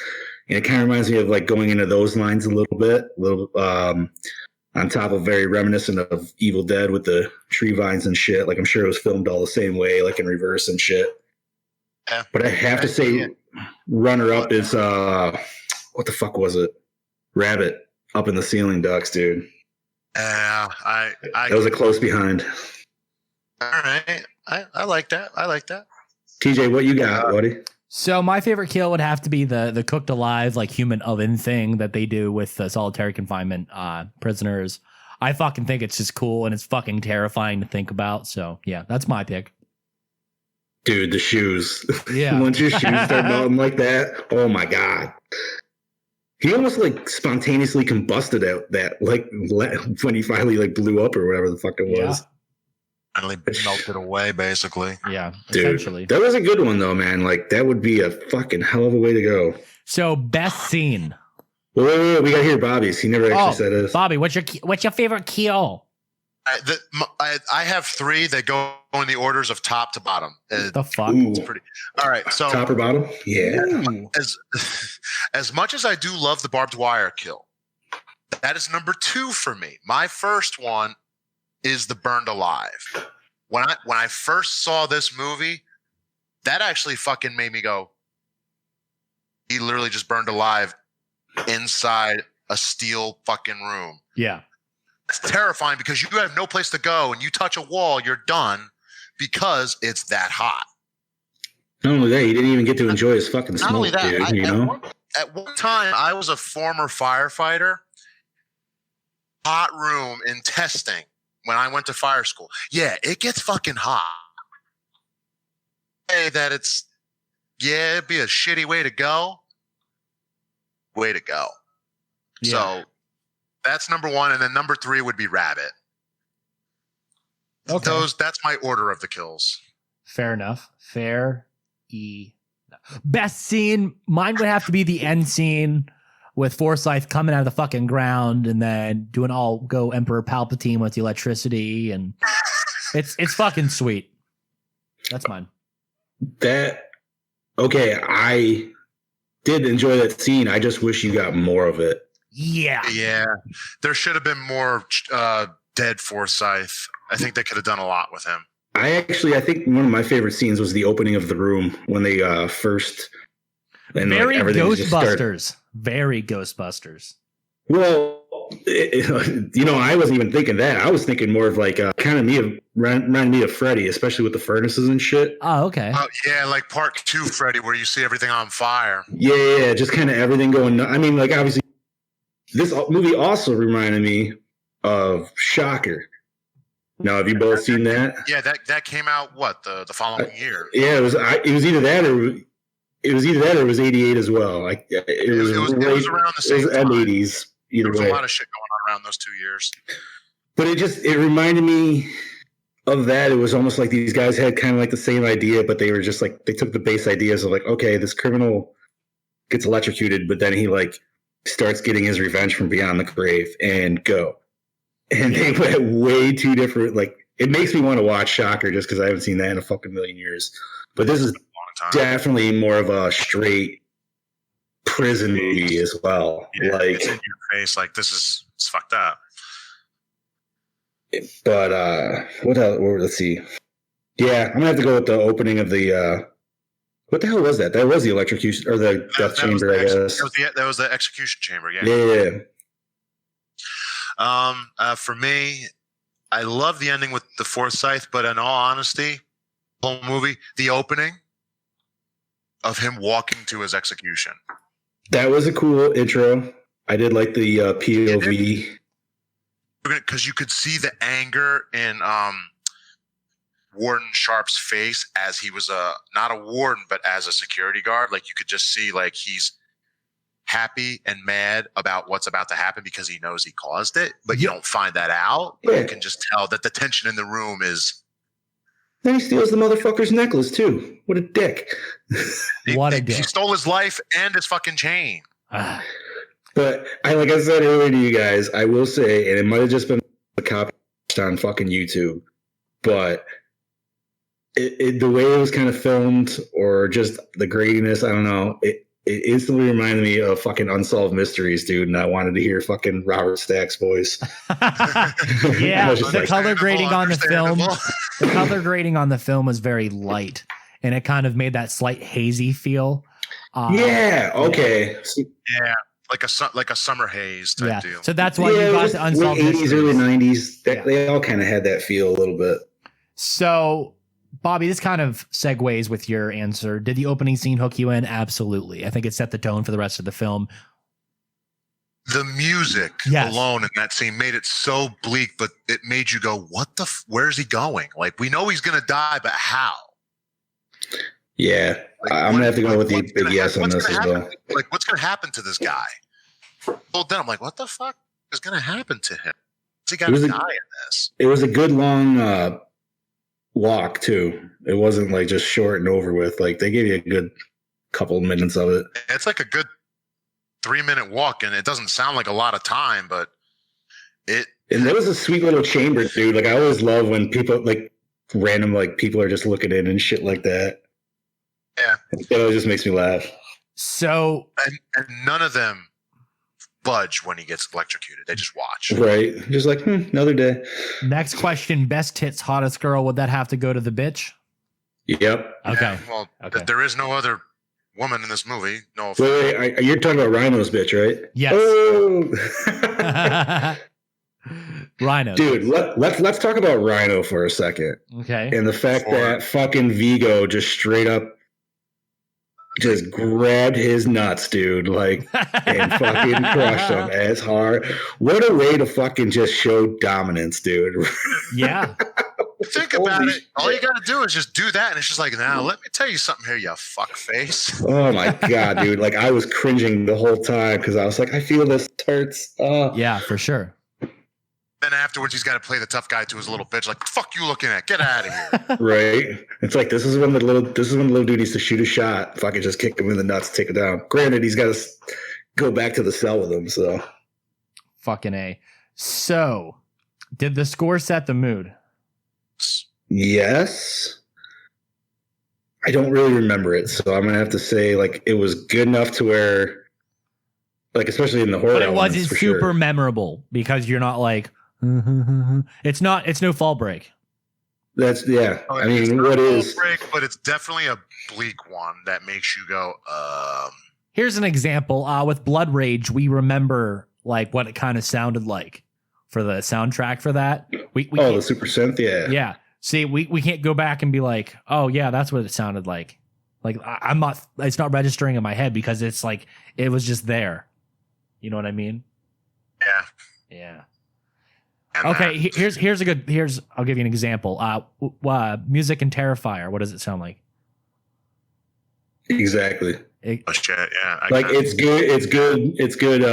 Speaker 7: And it kind of reminds me of like going into those lines a little bit, on top of very reminiscent of Evil Dead with the tree vines and shit. Like I'm sure it was filmed all the same way, like in reverse and shit.
Speaker 6: Yeah.
Speaker 7: But I have to say, runner up is what the fuck was it? Rabbit up in the ceiling ducks, dude.
Speaker 6: Yeah,
Speaker 7: that was a close behind.
Speaker 6: All right, I like that. I like that.
Speaker 7: TJ, what you got, buddy?
Speaker 5: So my favorite kill would have to be the cooked alive, like human oven thing that they do with solitary confinement prisoners. I fucking think it's just cool and it's fucking terrifying to think about. So yeah, that's my pick.
Speaker 7: Dude, the shoes.
Speaker 5: Yeah.
Speaker 7: Once your shoes start melting like that, oh my God. He almost like spontaneously combusted out that like when he finally like blew up or whatever the fuck it was.
Speaker 6: Finally melted away, basically.
Speaker 5: Yeah,
Speaker 7: dude,
Speaker 5: essentially.
Speaker 7: That was a good one though, man. Like that would be a fucking hell of a way to go.
Speaker 5: So best scene.
Speaker 7: Wait, we gotta hear Bobby's. He never actually said this.
Speaker 5: Bobby, what's your favorite kill?
Speaker 6: I have three that go in the orders of top to bottom.
Speaker 5: The fuck?
Speaker 6: It's pretty. All right, so
Speaker 7: top or bottom? Yeah.
Speaker 6: As much as I do love the barbed wire kill, that is number 2 for me. My first one is the burned alive. When I first saw this movie, that actually fucking made me go. He literally just burned alive inside a steel fucking room.
Speaker 5: Yeah.
Speaker 6: It's terrifying because you have no place to go and you touch a wall, you're done because it's that hot.
Speaker 7: Not only that, he didn't even get to enjoy his fucking smoke,
Speaker 6: Not only that,
Speaker 7: dude,
Speaker 6: at one time, I was a former firefighter. Hot room in testing when I went to fire school. Yeah, it gets fucking hot. Hey, that it'd be a shitty way to go. Way to go.
Speaker 5: Yeah.
Speaker 6: So that's number 1, and then number 3 would be Rabbit.
Speaker 5: Okay.
Speaker 6: That's my order of the kills.
Speaker 5: Fair enough. Best scene, mine would have to be the end scene with Forsyth coming out of the fucking ground and then doing all go Emperor Palpatine with the electricity, and it's fucking sweet. That's mine.
Speaker 7: I did enjoy that scene. I just wish you got more of it.
Speaker 5: Yeah.
Speaker 6: There should have been more dead Forsyth. I think they could have done a lot with him.
Speaker 7: I think one of my favorite scenes was the opening of the room when they first. And
Speaker 5: very
Speaker 7: like,
Speaker 5: Ghostbusters. Very Ghostbusters.
Speaker 7: Well, I wasn't even thinking that. I was thinking more of like kind of reminded me of Freddy, especially with the furnaces and shit.
Speaker 5: Oh, okay.
Speaker 6: Yeah, like part 2 Freddy, where you see everything on fire.
Speaker 7: Yeah, just kind of everything going. I mean, like obviously, this movie also reminded me of Shocker. Now, have you both seen that?
Speaker 6: Yeah, that came out the following year.
Speaker 7: Yeah, it was either that or it was 88 as well. Like it was
Speaker 6: around the same time.
Speaker 7: 80s. Either
Speaker 6: there was
Speaker 7: way.
Speaker 6: a lot of shit going on around those 2 years.
Speaker 7: But it reminded me of that. It was almost like these guys had kind of like the same idea, but they were just like they took the base ideas of like, okay, this criminal gets electrocuted, but then he like starts getting his revenge from beyond the grave and go. And they went way too different. Like it makes me want to watch Shocker just because I haven't seen that in a fucking million years. But this is definitely more of a straight prison movie as well.
Speaker 6: Yeah,
Speaker 7: like
Speaker 6: it's in your face. Like it's fucked up.
Speaker 7: But what else? Let's see. Yeah, I'm gonna have to go with the opening of the. What the hell was that? That was the electrocution or the death chamber, I guess.
Speaker 6: That was the execution chamber. Yeah.
Speaker 7: Yeah.
Speaker 6: For me, I love the ending with the Forsyth, but in all honesty, whole movie, the opening of him walking to his execution.
Speaker 7: That was a cool intro. I did like the POV.
Speaker 6: Because you could see the anger in Warden Sharp's face as he was not a warden, but as a security guard. Like you could just see like he's happy and mad about what's about to happen because he knows he caused it, but you don't find that out. But you can just tell that the tension in the room is.
Speaker 7: Then he steals the motherfucker's necklace too. What a dick!
Speaker 5: What a dick!
Speaker 6: He stole his life and his fucking chain.
Speaker 7: But like I said earlier to you guys, I will say, and it might have just been a copy on fucking YouTube, but the way it was kind of filmed or just the grainess, I don't know, it instantly reminded me of fucking Unsolved Mysteries, dude, and I wanted to hear fucking Robert Stack's voice.
Speaker 5: Yeah, the color grading on the film, was very light, and it kind of made that slight hazy feel.
Speaker 7: Yeah. Okay.
Speaker 6: Yeah. Like a summer haze type deal.
Speaker 5: So that's why you got the Unsolved Mysteries.
Speaker 7: 80s, early 90s. They all kind of had that feel a little bit.
Speaker 5: So, Bobby, this kind of segues with your answer. Did the opening scene hook you in? Absolutely. I think it set the tone for the rest of the film.
Speaker 6: The music alone in that scene made it so bleak, but it made you go, what the where is he going? Like, we know he's going to die, but how?
Speaker 7: Yeah. Like, I'm going to have to go with the big yes on this as well.
Speaker 6: Like, what's going to happen to this guy? Well, then I'm like, what the fuck is going to happen to him? Is he going to die in this?
Speaker 7: It was a good long walk, too. It wasn't like just short and over with. Like, they gave you a good couple of minutes of it.
Speaker 6: It's like a good 3-minute walk, and it doesn't sound like a lot of time, but it.
Speaker 7: And there was a sweet little chamber, dude. Like, I always love when people, like, random, like, people are just looking in and shit like that.
Speaker 6: Yeah.
Speaker 7: It always just makes me laugh.
Speaker 5: So.
Speaker 6: And none of them budge when he gets electrocuted. They just watch.
Speaker 7: Right. Just like, another day.
Speaker 5: Next question. Best tits, hottest girl. Would that have to go to the bitch?
Speaker 7: Yep.
Speaker 5: Okay.
Speaker 6: Yeah, well, there is no other woman in this movie. No.
Speaker 7: Wait, you're talking about Rhino's bitch, right?
Speaker 5: Yes.
Speaker 7: Oh.
Speaker 5: Rhino.
Speaker 7: Dude, let's talk about Rhino for a second.
Speaker 5: Okay.
Speaker 7: And the fact that fucking Vigo just straight up just grabbed his nuts, dude, like, and fucking crushed him as hard. What a way to fucking just show dominance, dude.
Speaker 5: Yeah.
Speaker 6: Think about it. All you got to do is just do that. And it's just like, now, let me tell you something here, you fuck face.
Speaker 7: Oh, my God, dude. Like, I was cringing the whole time because I was like, I feel this hurts.
Speaker 5: Yeah, for sure.
Speaker 6: Then afterwards, he's got to play the tough guy to his little bitch. Like, fuck you looking at? Get out of here.
Speaker 7: Right. It's like, this is when the little dude needs to shoot a shot. Fucking just kick him in the nuts, take it down. Granted, he's got to go back to the cell with him. So,
Speaker 5: fucking A. So, did the score set the mood?
Speaker 7: Yes. I don't really remember it, so I'm gonna have to say like it was good enough to where, like, especially in the horror.
Speaker 5: But it wasn't super memorable because you're not like. It's no Fall Break.
Speaker 7: That's I mean, what is
Speaker 6: Fall Break? But it's definitely a bleak one that makes you go.
Speaker 5: Here's an example. With Blood Rage, we remember like what it kind of sounded like for the soundtrack for that. We
Speaker 7: the super synth,
Speaker 5: yeah. See, we can't go back and be like, oh yeah, that's what it sounded like. Like I'm not. It's not registering in my head because it's like it was just there. You know what I mean?
Speaker 6: Yeah.
Speaker 5: Yeah. Okay, here's I'll give you an example. Music and Terrifier. What does it sound like?
Speaker 7: Exactly.
Speaker 6: Yeah.
Speaker 7: It's good.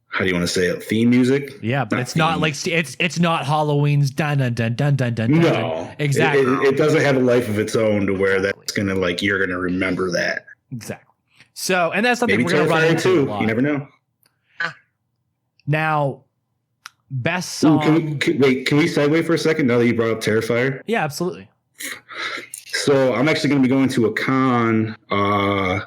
Speaker 7: How do you want to say it? Theme music?
Speaker 5: Yeah, but it's not like it's not Halloween's dun dun dun dun dun dun.
Speaker 7: No,
Speaker 5: exactly.
Speaker 7: It doesn't have a life of its own to where that's gonna you're gonna remember that.
Speaker 5: Exactly. So, and that's something
Speaker 7: Maybe
Speaker 5: we're gonna run into.
Speaker 7: You never know.
Speaker 5: Now. Best song.
Speaker 7: Can we segue for a second now that you brought up Terrifier?
Speaker 5: Yeah, absolutely.
Speaker 7: So I'm actually going to be going to a con the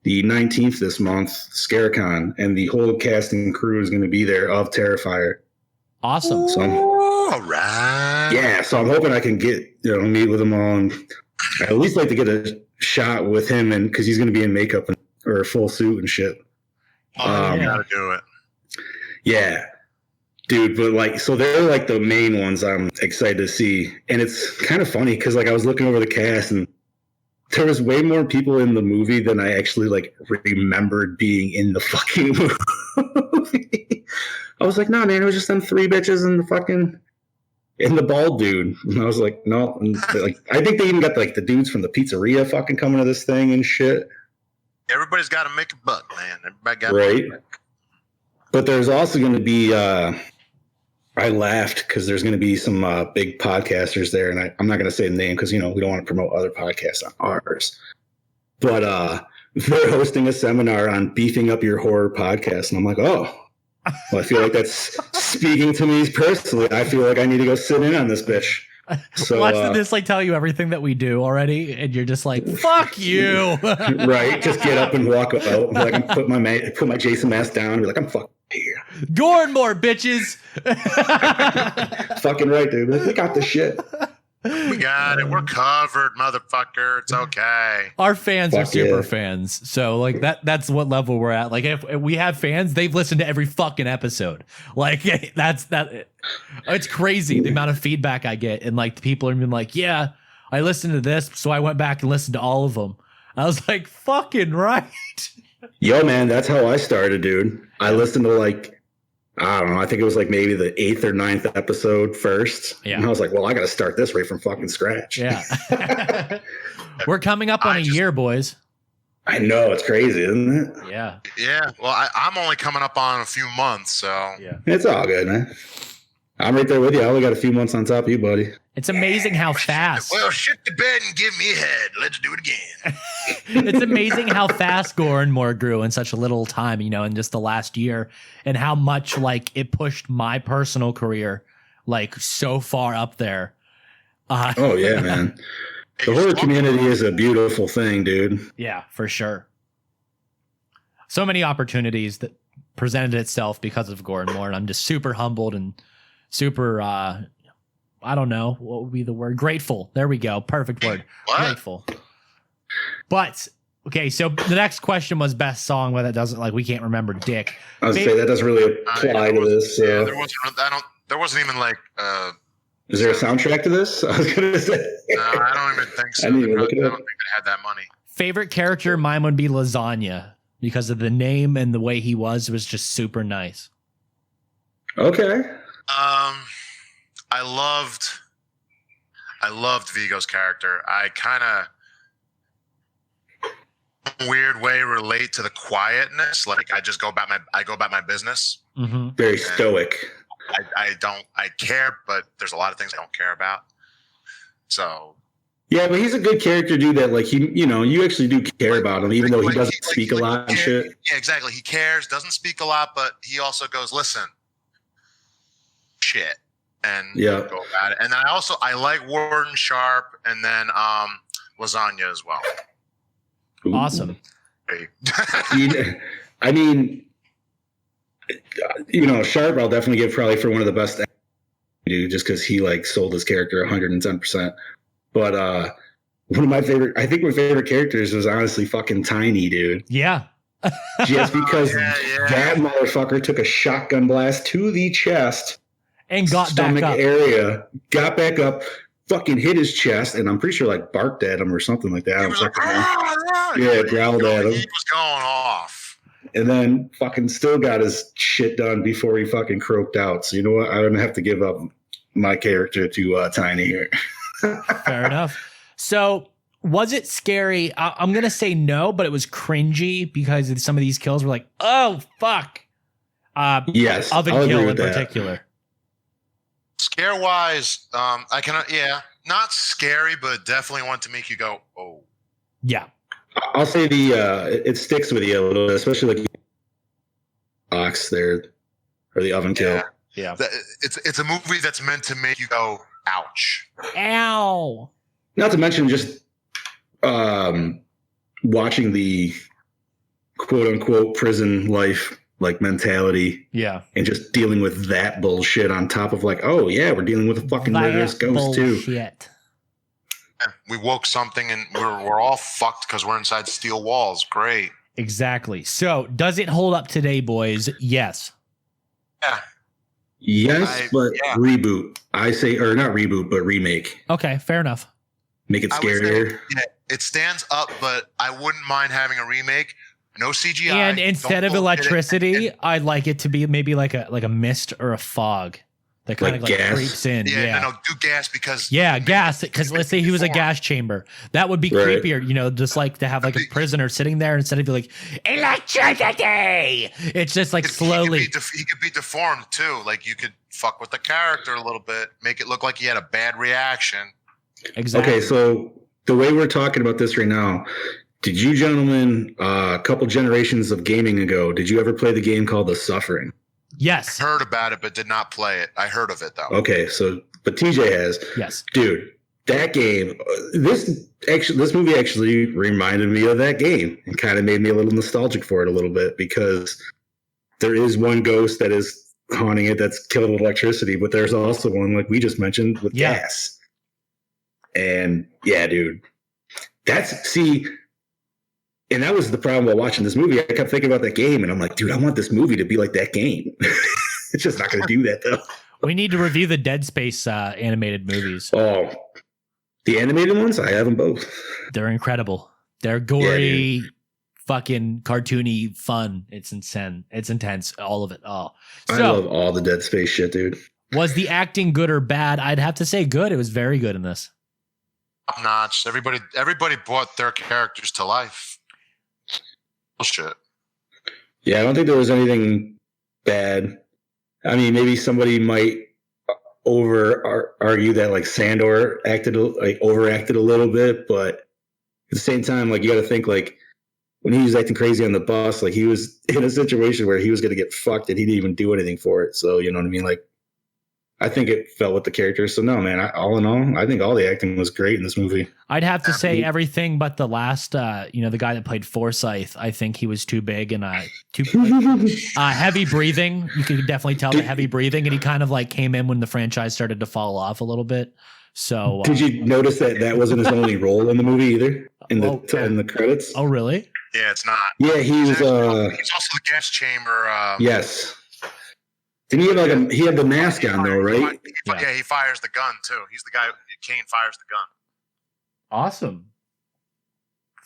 Speaker 7: the 19th this month, ScareCon, and the whole cast and crew is going to be there of Terrifier.
Speaker 5: Awesome.
Speaker 7: So
Speaker 6: all right.
Speaker 7: Yeah, so I'm hoping I can get meet with them all, and I at least like to get a shot with him, and because he's going to be in makeup or a full suit and shit.
Speaker 6: You gotta do it.
Speaker 7: Yeah, dude. But like, so they're like the main ones I'm excited to see, and it's kind of funny because like I was looking over the cast and there was way more people in the movie than I actually like remembered being in the fucking movie. I was like, no, man, it was just them 3 bitches and the bald dude. And I was like, no. And like, I think they even got like the dudes from the pizzeria fucking coming to this thing and shit.
Speaker 6: Everybody's got to make a buck, man. Everybody got
Speaker 7: right. But there's also going to be. I laughed because there's going to be some big podcasters there, and I'm not going to say the name because we don't want to promote other podcasts on ours. But they're hosting a seminar on beefing up your horror podcast, and I'm like, oh, well, I feel like that's speaking to me personally. I feel like I need to go sit in on this bitch. So
Speaker 5: watch this like tell you everything that we do already, and you're just like, fuck you.
Speaker 7: Right? Just get up and walk out. Like I'm put my Jason mask down. And be like, I'm fucking here.
Speaker 5: Gore N More, bitches.
Speaker 7: Fucking right, dude. We got the shit.
Speaker 6: We got it. We're covered, motherfucker. It's okay.
Speaker 5: Our fans are super fans. So like that's what level we're at. Like if we have fans, they've listened to every fucking episode. Like it's crazy the amount of feedback I get. And like people are being like, yeah, I listened to this. So I went back and listened to all of them. I was like, fucking right.
Speaker 7: Yo, man, that's how I started, dude. I listened to like, I don't know, I think it was like maybe the 8th or 9th episode first. Yeah. And I was like, well, I got to start this right from fucking scratch.
Speaker 5: Yeah. We're coming up on a year, boys.
Speaker 7: I know, it's crazy, isn't it?
Speaker 5: Yeah.
Speaker 6: Yeah. Well, I'm only coming up on a few months, so.
Speaker 5: Yeah.
Speaker 7: It's all good, man. I'm right there with you. I only got a few months on top of you, buddy.
Speaker 5: It's amazing how fast.
Speaker 6: Well, shit the bed and give me a head. Let's do it again.
Speaker 5: It's amazing how fast Gore N More grew in such a little time, in just the last year, and how much like it pushed my personal career like so far up there.
Speaker 7: Oh yeah, man. The horror community is a beautiful thing, dude.
Speaker 5: Yeah, for sure. So many opportunities that presented itself because of Gore N More, and I'm just super humbled and super I don't know what would be the word. Grateful. There we go. Perfect word.
Speaker 6: What?
Speaker 5: Grateful. But okay, so the next question was best song, but that doesn't we can't remember dick.
Speaker 7: I was say that doesn't really apply to this.
Speaker 6: Yeah, there wasn't even like
Speaker 7: is there a soundtrack to this? I was gonna say.
Speaker 6: No, I don't even think so.
Speaker 7: I didn't even look it
Speaker 6: I
Speaker 7: up.
Speaker 6: don't think they had that money.
Speaker 5: Favorite character, mine would be Lasagna because of the name and the way he was just super nice.
Speaker 7: Okay.
Speaker 6: I loved Vigo's character. I kind of weird way relate to the quietness. Like I just go about my business.
Speaker 5: Mm-hmm.
Speaker 7: Very stoic.
Speaker 6: I care, but there's a lot of things I don't care about. So
Speaker 7: yeah, but he's a good character, dude. That like you actually do care about him, even though he doesn't speak a lot and shit.
Speaker 6: Yeah, exactly. He cares, doesn't speak a lot, but he also goes, listen, shit. And go about it. And then I like Warden Sharp and then Lasagna as well.
Speaker 7: Ooh.
Speaker 5: Awesome.
Speaker 7: I mean, Sharp I'll definitely give probably for one of the best dude, just because he like sold his character 110%. But one of my favorite characters was honestly fucking Tiny, dude.
Speaker 5: Yeah.
Speaker 7: Just because that motherfucker took a shotgun blast to the chest.
Speaker 5: And got back up.
Speaker 7: Area, got back up, fucking hit his chest, and I'm pretty sure like barked at him or something like that.
Speaker 6: He was like,
Speaker 7: growled at him.
Speaker 6: He was going off.
Speaker 7: And then fucking still got his shit done before he fucking croaked out. So you know what? I'm gonna have to give up my character to Tiny here.
Speaker 5: Fair enough. So was it scary? I'm gonna say no, but it was cringy because some of these kills were like, oh fuck.
Speaker 7: Yes,
Speaker 5: Oven
Speaker 7: I'll
Speaker 5: kill
Speaker 7: agree
Speaker 5: in
Speaker 7: with
Speaker 5: particular.
Speaker 6: Scare wise, I cannot. Yeah, not scary, but definitely want to make you go, oh.
Speaker 5: Yeah,
Speaker 7: I'll say it sticks with you a little bit, especially like box there or the oven kill.
Speaker 5: Yeah.
Speaker 6: It's a movie that's meant to make you go, ouch,
Speaker 5: ow.
Speaker 7: Not to mention just watching the quote unquote prison life like mentality.
Speaker 5: Yeah.
Speaker 7: And just dealing with that bullshit on top of like, oh yeah, we're dealing with a fucking murderous ghost too.
Speaker 6: Yeah, we woke something and we're all fucked because we're inside steel walls. Great.
Speaker 5: Exactly. So does it hold up today, boys? Yes.
Speaker 6: Yeah.
Speaker 7: Yes, but reboot. I say, or not reboot, but remake.
Speaker 5: Okay, fair enough.
Speaker 7: Make it scarier.
Speaker 6: Yeah, it stands up, but I wouldn't mind having a remake. No CGI.
Speaker 5: And instead of electricity, I'd like it to be maybe like a mist or a fog that kind of like creeps in.
Speaker 6: Yeah, no, do gas because
Speaker 5: gas. Because let's say he was a gas chamber, that would be creepier. You know, just like to have like a prisoner sitting there instead of like electricity. It's just like slowly.
Speaker 6: He could be deformed too. Like you could fuck with the character a little bit, make it look like he had a bad reaction.
Speaker 5: Exactly.
Speaker 7: Okay, so the way we're talking about this right now, did you gentlemen, a couple generations of gaming ago, did you ever play the game called The Suffering?
Speaker 5: Yes.
Speaker 6: I heard about it, but did not play it. I heard of it though.
Speaker 7: Okay, so but TJ has.
Speaker 5: Yes.
Speaker 7: Dude, that game, this movie actually reminded me of that game and kind of made me a little nostalgic for it a little bit because there is one ghost that is haunting it that's killed with electricity, but there's also one like we just mentioned with gas. And yeah, dude, and that was the problem while watching this movie. I kept thinking about that game, and I'm like, dude, I want this movie to be like that game. It's just not going to do that, though.
Speaker 5: We need to review the Dead Space animated movies.
Speaker 7: Oh, the animated ones? I have them both.
Speaker 5: They're incredible. They're gory, fucking cartoony fun. It's insane. It's intense. All of it. Oh, so,
Speaker 7: I love all the Dead Space shit, dude.
Speaker 5: Was the acting good or bad? I'd have to say good. It was very good in this.
Speaker 6: Top notch. Everybody brought their characters to life. Bullshit.
Speaker 7: Yeah, I don't think there was anything bad. I mean, maybe somebody might argue that like Sandor overacted a little bit, but at the same time, like you got to think like when he was acting crazy on the bus, like he was in a situation where he was going to get fucked and he didn't even do anything for it. So you know what I mean? Like, I think it felt with the characters. So no, man, all in all, I think all the acting was great in this movie.
Speaker 5: I'd have to say everything but the last, the guy that played Forsyth. I think he was too big and too heavy breathing. You could definitely tell the heavy breathing, and he kind of like came in when the franchise started to fall off a little bit. So
Speaker 7: did you notice that wasn't his only role in the movie either? In the credits?
Speaker 5: Oh, really?
Speaker 6: Yeah, it's not.
Speaker 7: Yeah, he was.
Speaker 6: He's also the gas chamber.
Speaker 7: Yes. Didn't he have he had the mask on though, right?
Speaker 6: Yeah, he fires the gun too. He's the guy. Kane fires the gun.
Speaker 5: Awesome.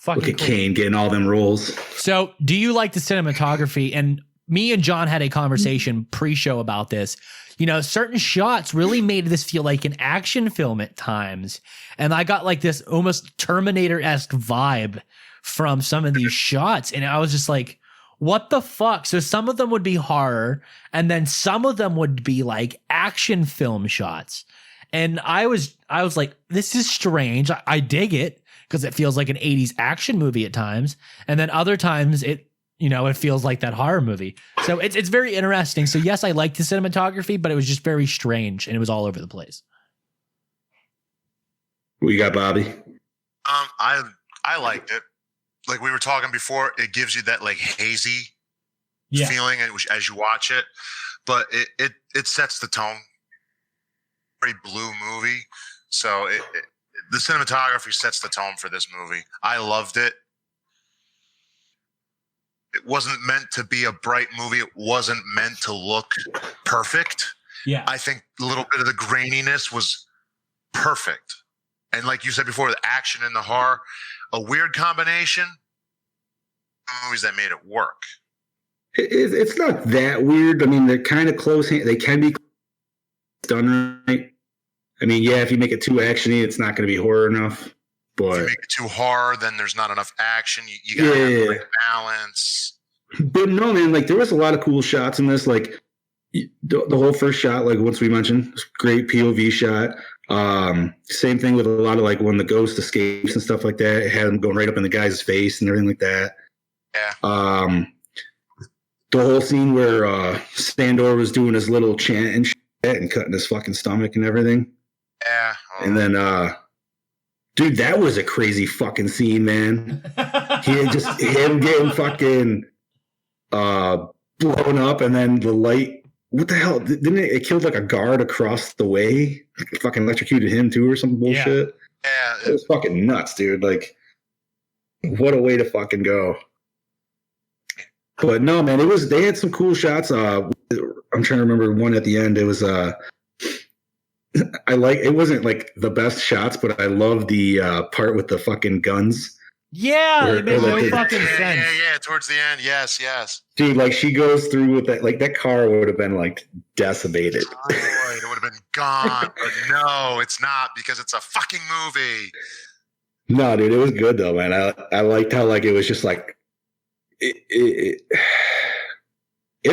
Speaker 7: Look at Kane getting all them roles.
Speaker 5: So, do you like the cinematography? And me and John had a conversation pre-show about this. You know, certain shots really made this feel like an action film at times, and I got like this almost Terminator-esque vibe from some of these shots, and I was just like, what the fuck? So some of them would be horror, and then some of them would be like action film shots. And I was like, this is strange. I dig it because it feels like an 80s action movie at times. And then other times it feels like that horror movie. So it's very interesting. So yes, I liked the cinematography, but it was just very strange and it was all over the place.
Speaker 7: What you got, Bobby?
Speaker 6: I liked it. Like we were talking before, it gives you that like hazy feeling as you watch it, but it sets the tone. Very blue movie, so the cinematography sets the tone for this movie. I loved it. It wasn't meant to be a bright movie. It wasn't meant to look perfect.
Speaker 5: Yeah,
Speaker 6: I think a little bit of the graininess was perfect, and like you said before, the action and the horror. A weird combination. Movies that made it work.
Speaker 7: It's not that weird. I mean, they're kind of close. They can be done right. I mean, yeah, if you make it too actiony, it's not going to be horror enough. But
Speaker 6: if you make it too horror, then there's not enough action. You got to have the right balance.
Speaker 7: But no, man, like there was a lot of cool shots in this. Like the whole first shot, like once we mentioned, great POV shot. Same thing with a lot of like when the ghost escapes and stuff like that. It had him going right up in the guy's face and everything like that.
Speaker 6: Yeah.
Speaker 7: The whole scene where Sandor was doing his little chant and shit and cutting his fucking stomach and everything.
Speaker 6: Yeah.
Speaker 7: And then dude, that was a crazy fucking scene, man. him getting fucking blown up, and then the light. What the hell? Didn't it killed like a guard across the way? Fucking electrocuted him too, or some bullshit.
Speaker 6: Yeah,
Speaker 7: it was fucking nuts, dude. Like, what a way to fucking go. But no, man, it was. They had some cool shots. I'm trying to remember one at the end. It was it wasn't like the best shots, but I love the part with the fucking guns.
Speaker 5: Yeah, it made no fucking sense.
Speaker 6: Yeah, towards the end. Yes.
Speaker 7: Dude, like she goes through with that, like that car would have been like decimated.
Speaker 6: Oh, it would have been gone. But no, it's not, because it's a fucking movie.
Speaker 7: No, dude, it was good though, man. I liked how like it was just like it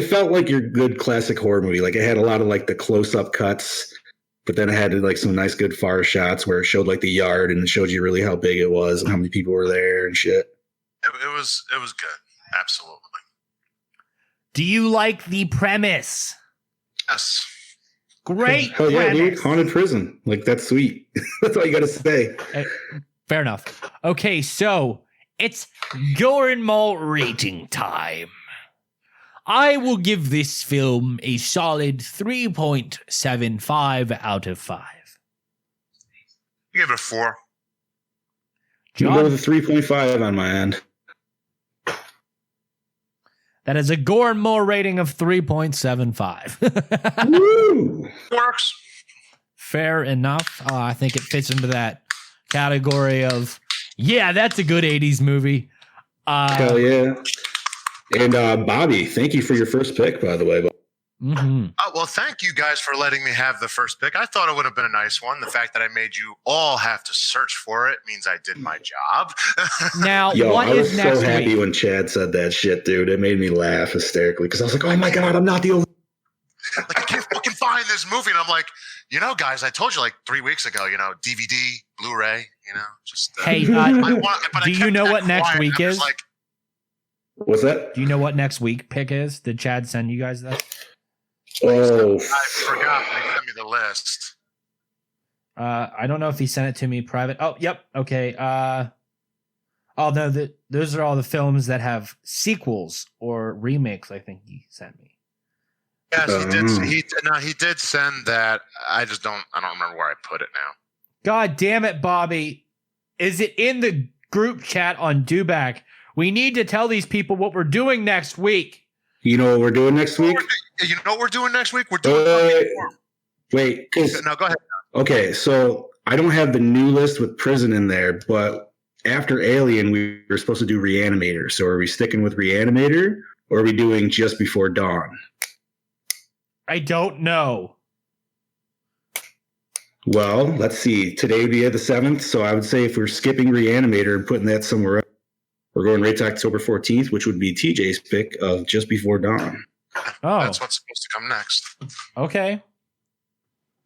Speaker 7: felt like your good classic horror movie. Like it had a lot of like the close-up cuts. But then it had like some nice, good far shots where it showed like the yard and it showed you really how big it was and how many people were there and shit.
Speaker 6: It was good. Absolutely.
Speaker 5: Do you like the premise?
Speaker 6: Yes.
Speaker 5: Great.
Speaker 7: Hell yeah,
Speaker 5: premise.
Speaker 7: dude. Haunted prison. Like that's sweet. That's all you got to say.
Speaker 5: Fair enough. Okay, so it's Gore N More rating time. I will give this film a solid 3.75 out of 5.
Speaker 6: You give it a 4.
Speaker 7: John, go with a 3.5 on my end.
Speaker 5: That is a Gore N More rating of 3.75.
Speaker 7: Woo!
Speaker 6: Works.
Speaker 5: Fair enough. I think it fits into that category of, yeah, that's a good 80s movie.
Speaker 7: Hell yeah. And Bobby, thank you for your first pick, by the way.
Speaker 5: Mm-hmm.
Speaker 6: Well, thank you guys for letting me have the first pick. I thought it would have been a nice one. The fact that I made you all have to search for it means I did my job.
Speaker 5: Now,
Speaker 7: Yo,
Speaker 5: what
Speaker 7: I was
Speaker 5: is next
Speaker 7: so happy
Speaker 5: week?
Speaker 7: when Chad said that shit, dude. It made me laugh hysterically because I was like, oh my God, I'm not the only.
Speaker 6: Like, I can't fucking find this movie. And I'm like, guys, I told you like 3 weeks ago, DVD, Blu-ray, just.
Speaker 5: Hey, do you know what next week is?
Speaker 6: Like,
Speaker 7: what's that?
Speaker 5: Do you know what next week pick is? Did Chad send you guys that?
Speaker 7: Oh,
Speaker 6: I forgot. They sent me the list.
Speaker 5: I don't know if he sent it to me private. Oh, yep. Okay. No, those are all the films that have sequels or remakes. I think he sent me.
Speaker 6: Yes, he did. He did send that. I don't remember where I put it now.
Speaker 5: God damn it, Bobby! Is it in the group chat on Dewback? We need to tell these people what we're doing next week.
Speaker 7: You know what we're doing next week?
Speaker 6: You know what we're doing next week? We're doing.
Speaker 7: Wait.
Speaker 6: No, go ahead.
Speaker 7: Okay, so I don't have the new list with prison in there, but after Alien, we were supposed to do Reanimator. So are we sticking with Reanimator, or are we doing Just Before Dawn?
Speaker 5: I don't know.
Speaker 7: Well, let's see. Today would be the 7th, so I would say if we're skipping Reanimator and putting that somewhere else, we're going right to October 14th, which would be TJ's pick of Just Before Dawn.
Speaker 5: Oh.
Speaker 6: That's what's supposed to come next.
Speaker 5: Okay.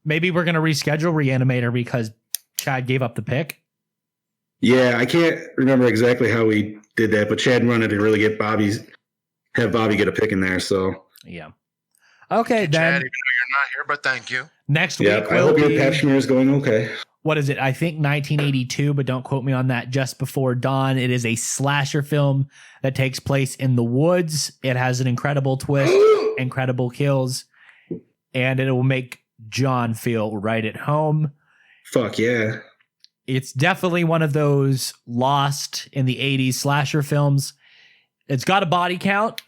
Speaker 5: Maybe we're going to reschedule Reanimator because Chad gave up the pick.
Speaker 7: Yeah, I can't remember exactly how we did that, but Chad wanted to really have Bobby get a pick in there, so.
Speaker 5: Yeah. Okay, then.
Speaker 6: Chad, even though you're not here, but thank you.
Speaker 5: Next week
Speaker 7: I hope your pap smear is going okay.
Speaker 5: What is it? I think 1982, but don't quote me on that. Just Before Dawn. It is a slasher film that takes place in the woods. It has an incredible twist, incredible kills, and it will make John feel right at home.
Speaker 7: Fuck yeah.
Speaker 5: It's definitely one of those lost in the 80s slasher films. It's got a body count.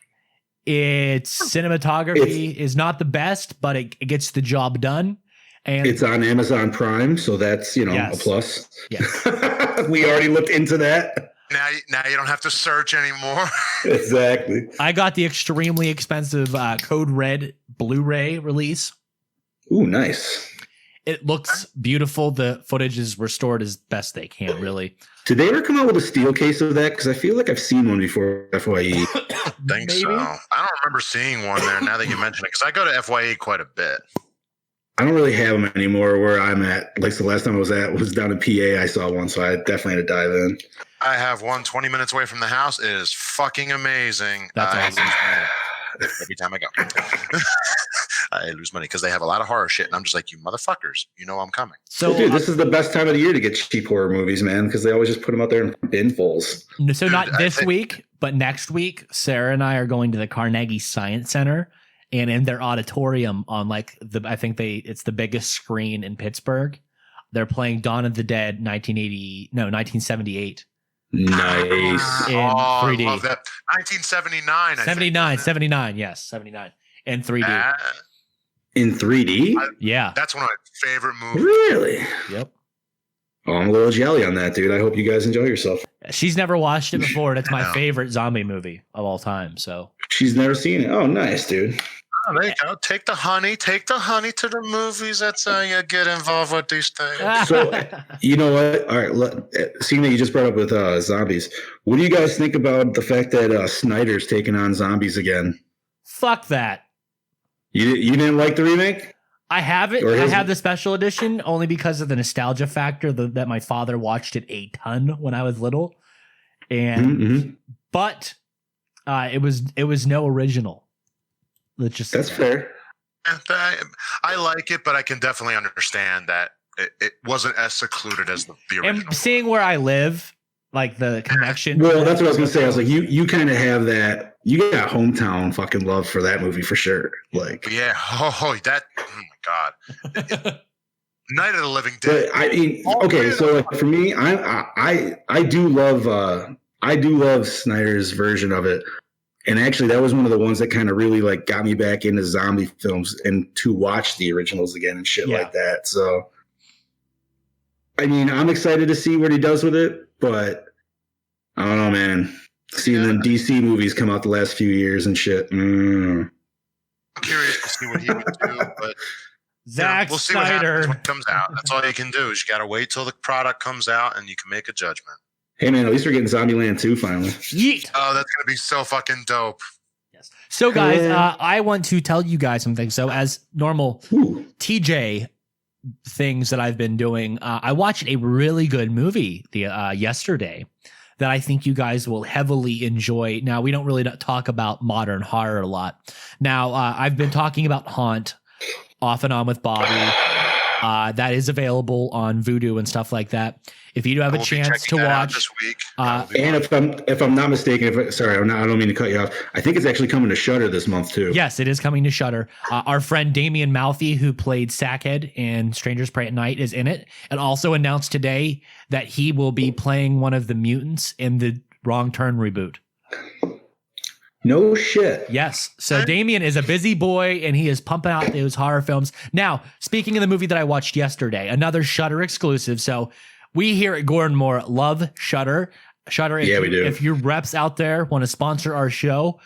Speaker 5: Its cinematography is not the best, but it gets the job done. And
Speaker 7: it's on Amazon Prime, so that's,
Speaker 5: yes.
Speaker 7: a plus.
Speaker 5: Yes.
Speaker 7: We already looked into that.
Speaker 6: Now you don't have to search anymore.
Speaker 7: Exactly.
Speaker 5: I got the extremely expensive Code Red Blu-ray release.
Speaker 7: Ooh, nice.
Speaker 5: It looks beautiful. The footage is restored as best they can, really.
Speaker 7: Did they ever come out with a steel case of that? Because I feel like I've seen one before, FYE.
Speaker 6: I think so. I don't remember seeing one there now that you mention it, because I go to FYE quite a bit.
Speaker 7: I don't really have them anymore where I'm at. Like the last time I was down in PA, I saw one, so I definitely had to dive in.
Speaker 6: I have one 20 minutes away from the house. It is fucking amazing.
Speaker 5: That's awesome.
Speaker 6: Every time I go. I lose money because they have a lot of horror shit, and I'm just like, you motherfuckers, you know I'm coming.
Speaker 5: So,
Speaker 7: dude, this is the best time of the year to get cheap horror movies, man, because they always just put them out there in binfuls.
Speaker 5: So not this week, but next week, Sarah and I are going to the Carnegie Science Center, and in their auditorium on like it's the biggest screen in Pittsburgh. They're playing Dawn of the Dead 1978.
Speaker 7: Nice.
Speaker 5: In 3D.
Speaker 6: I love that. 1979.
Speaker 5: 79, yes, 79 in 3D.
Speaker 7: In 3D?
Speaker 5: Yeah.
Speaker 6: That's one of my favorite movies.
Speaker 7: Really?
Speaker 5: Yep.
Speaker 7: Oh, I'm a little jelly on that, dude. I hope you guys enjoy yourself.
Speaker 5: She's never watched it before. That's my favorite zombie movie of all time. So
Speaker 7: she's never seen it. Oh, nice, dude.
Speaker 6: Oh, there you go. Take the honey to the movies. That's how you get involved with these things.
Speaker 7: So, you know what? All right, seeing that you just brought up with zombies, what do you guys think about the fact that Snyder's taking on zombies again?
Speaker 5: Fuck that.
Speaker 7: You didn't like the remake?
Speaker 5: I have it. I have the special edition only because of the nostalgia factor that my father watched it a ton when I was little, and but it was no original.
Speaker 7: That's fair.
Speaker 6: I like it, but I can definitely understand that it wasn't as secluded as the original.
Speaker 5: And seeing where I live, like the connection.
Speaker 7: Well, that's what I was gonna say. I was like, you kind of have that. You got hometown fucking love for that movie for sure. Like,
Speaker 6: yeah. Oh my god. Night of the Living Dead.
Speaker 7: But I mean, okay, so like for me, I do love Snyder's version of it. And actually, that was one of the ones that kind of really like got me back into zombie films and to watch the originals again and shit like that. So, I mean, I'm excited to see what he does with it, but I don't know, man. Seeing them DC movies come out the last few years and shit.
Speaker 6: I'm curious to see what he would do, but
Speaker 5: Zack
Speaker 6: we'll see
Speaker 5: Snyder.
Speaker 6: what happens when it comes out. That's all you can do is you got to wait till the product comes out and you can make a judgment.
Speaker 7: Hey, man, at least we're getting Zombieland 2 finally.
Speaker 5: Yeet.
Speaker 6: Oh, that's going to be so fucking dope.
Speaker 5: Yes. So, guys, I want to tell you guys something. So, as normal TJ things that I've been doing, I watched a really good movie yesterday that I think you guys will heavily enjoy. Now, we don't really talk about modern horror a lot. Now, I've been talking about Haunt off and on with Bobby. That is available on Vudu and stuff like that. If you do have a chance to watch
Speaker 6: this week,
Speaker 7: and if I'm not mistaken, I don't mean to cut you off. I think it's actually coming to Shudder this month too.
Speaker 5: Yes, it is coming to Shudder. Our friend Damian Mouthy, who played Sackhead in Strangers Pray at Night, is in it, and also announced today that he will be playing one of the mutants in the Wrong Turn reboot.
Speaker 7: No shit.
Speaker 5: Yes. So Damien is a busy boy and he is pumping out those horror films. Now, speaking of the movie that I watched yesterday, another Shudder exclusive. So we here at Gore N More love Shudder. Shudder,
Speaker 7: we do.
Speaker 5: If your reps out there want to sponsor our show,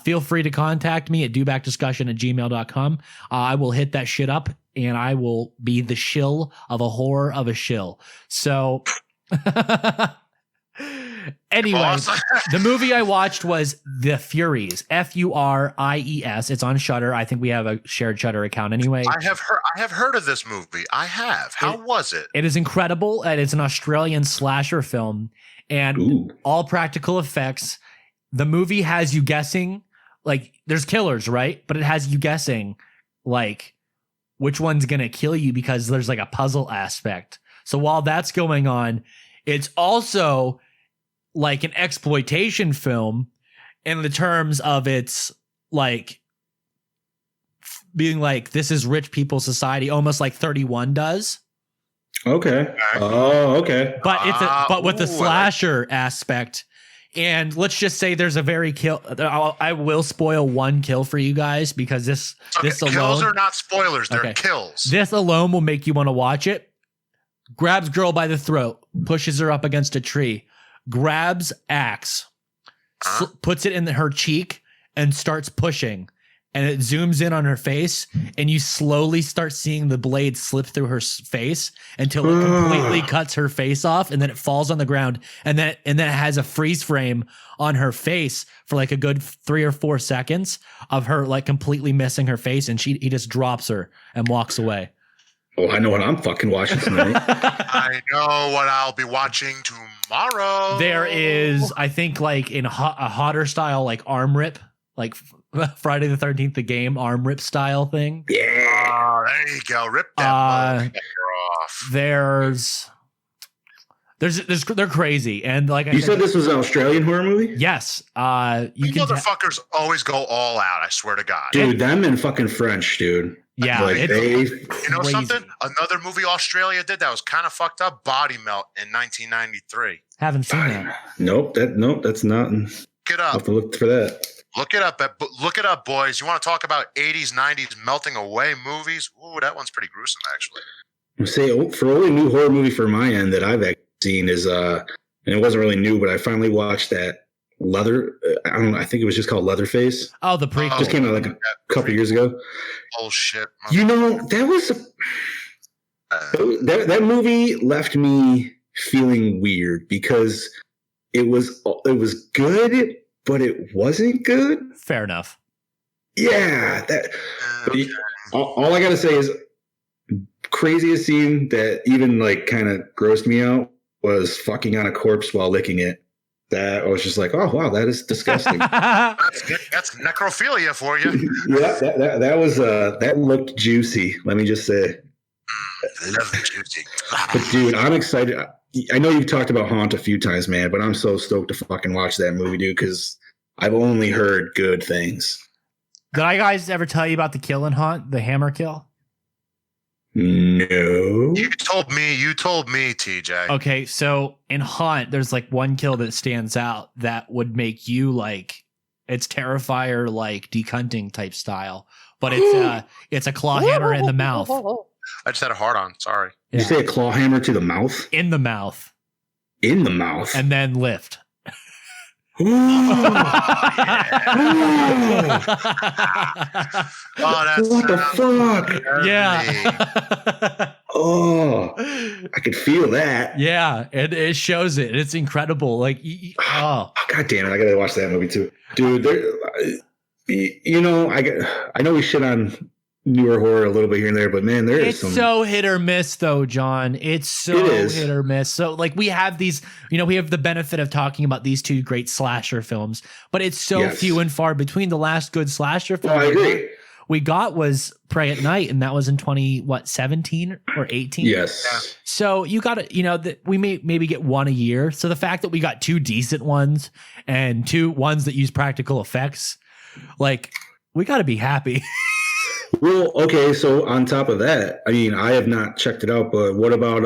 Speaker 5: feel free to contact me at dobackdiscussion@gmail.com. I will hit that shit up and I will be the shill of a horror of a shill. So anyway, the movie I watched was The Furies, Furies. It's on Shudder. I think we have a shared Shudder account anyway.
Speaker 6: I have heard of this movie. I have. How was it?
Speaker 5: It is incredible. And it's an Australian slasher film and all practical effects. The movie has you guessing, like there's killers, right? But it has you guessing like which one's going to kill you because there's like a puzzle aspect. So while that's going on, it's also like an exploitation film in the terms of its like being like, this is rich people society, almost like 31 does.
Speaker 7: Okay. Oh, okay.
Speaker 5: But with the slasher aspect. And let's just say there's a very kill. I will spoil one kill for you guys because this alone.
Speaker 6: Kills are not spoilers. They're kills.
Speaker 5: This alone will make you want to watch it. Grabs girl by the throat, pushes her up against a tree, grabs axe, puts it in her cheek and starts pushing. And it zooms in on her face and you slowly start seeing the blade slip through her face until it completely cuts her face off. And then it falls on the ground. And then it has a freeze frame on her face for like a good 3 or 4 seconds of her like completely missing her face. And he just drops her and walks away.
Speaker 7: Oh, I know what I'm fucking watching tonight.
Speaker 6: I know what I'll be watching tomorrow.
Speaker 5: There is, I think, like in a hotter style, like arm rip like Friday the 13th, the game arm rip style thing.
Speaker 7: Yeah.
Speaker 6: There you go. Rip that motherfucker off.
Speaker 5: They're crazy. And like
Speaker 7: you said this was an Australian horror movie?
Speaker 5: Yes.
Speaker 6: You motherfuckers always go all out, I swear to God.
Speaker 7: Dude, them and fucking French, dude.
Speaker 5: Yeah.
Speaker 7: Like
Speaker 6: you know something? Another movie Australia did that was kind of fucked up, Body Melt in 1993.
Speaker 5: Haven't seen that.
Speaker 7: Nope, that's not.
Speaker 6: Look it up.
Speaker 7: I'll have to look for that.
Speaker 6: Look it up, boys. You want to talk about 80s, 90s melting away movies? Ooh, that one's pretty gruesome, actually.
Speaker 7: I say for only new horror movie for my end that I've actually seen is and it wasn't really new, but I finally watched that I think it was just called Leatherface.
Speaker 5: Oh, the prequel.
Speaker 7: Just came out like a couple years ago.
Speaker 6: Bullshit.
Speaker 7: You know, that was that movie left me feeling weird because it was good, but it wasn't good.
Speaker 5: Fair enough.
Speaker 7: Yeah, all I gotta say is craziest scene that even like kind of grossed me out was fucking on a corpse while licking it. That I was just like, oh wow, that is disgusting.
Speaker 6: that's necrophilia for you.
Speaker 7: Yeah, that was that looked juicy. Let me just say.
Speaker 6: Love juicy.
Speaker 7: But dude, I'm excited. I know you've talked about Haunt a few times, man, but I'm so stoked to fucking watch that movie, dude, because I've only heard good things.
Speaker 5: Did I guys ever tell you about the kill in Haunt, the hammer kill?
Speaker 7: No.
Speaker 6: You told me, TJ.
Speaker 5: Okay, so in Haunt, there's like one kill that stands out that would make you like, it's Terrifier like decunting type style, but it's a claw hammer in the mouth.
Speaker 6: I just had a hard on. Sorry.
Speaker 7: Did you say a claw hammer to the mouth?
Speaker 5: In the mouth.
Speaker 7: In the mouth.
Speaker 5: And then lift.
Speaker 6: Oh, that's
Speaker 7: what the fuck?
Speaker 5: Yeah.
Speaker 7: Oh, I could feel that.
Speaker 5: Yeah, it shows it. It's incredible. Like, oh,
Speaker 7: god damn it! I gotta watch that movie too, dude. You know, I know we shit on newer horror a little bit here and there, but man,
Speaker 5: it's so hit or miss though, John. It's so hit or miss. So like we have these, we have the benefit of talking about these two great slasher films, but it's so few and far between. The last good slasher film
Speaker 7: I agree.
Speaker 5: we got was Pray at Night, and that was in 17 or 18.
Speaker 7: Yes.
Speaker 5: So you got to, we may maybe get one a year. So the fact that we got two decent ones and two ones that use practical effects, like we got to be happy.
Speaker 7: Well, okay. So on top of that, I mean, I have not checked it out, but what about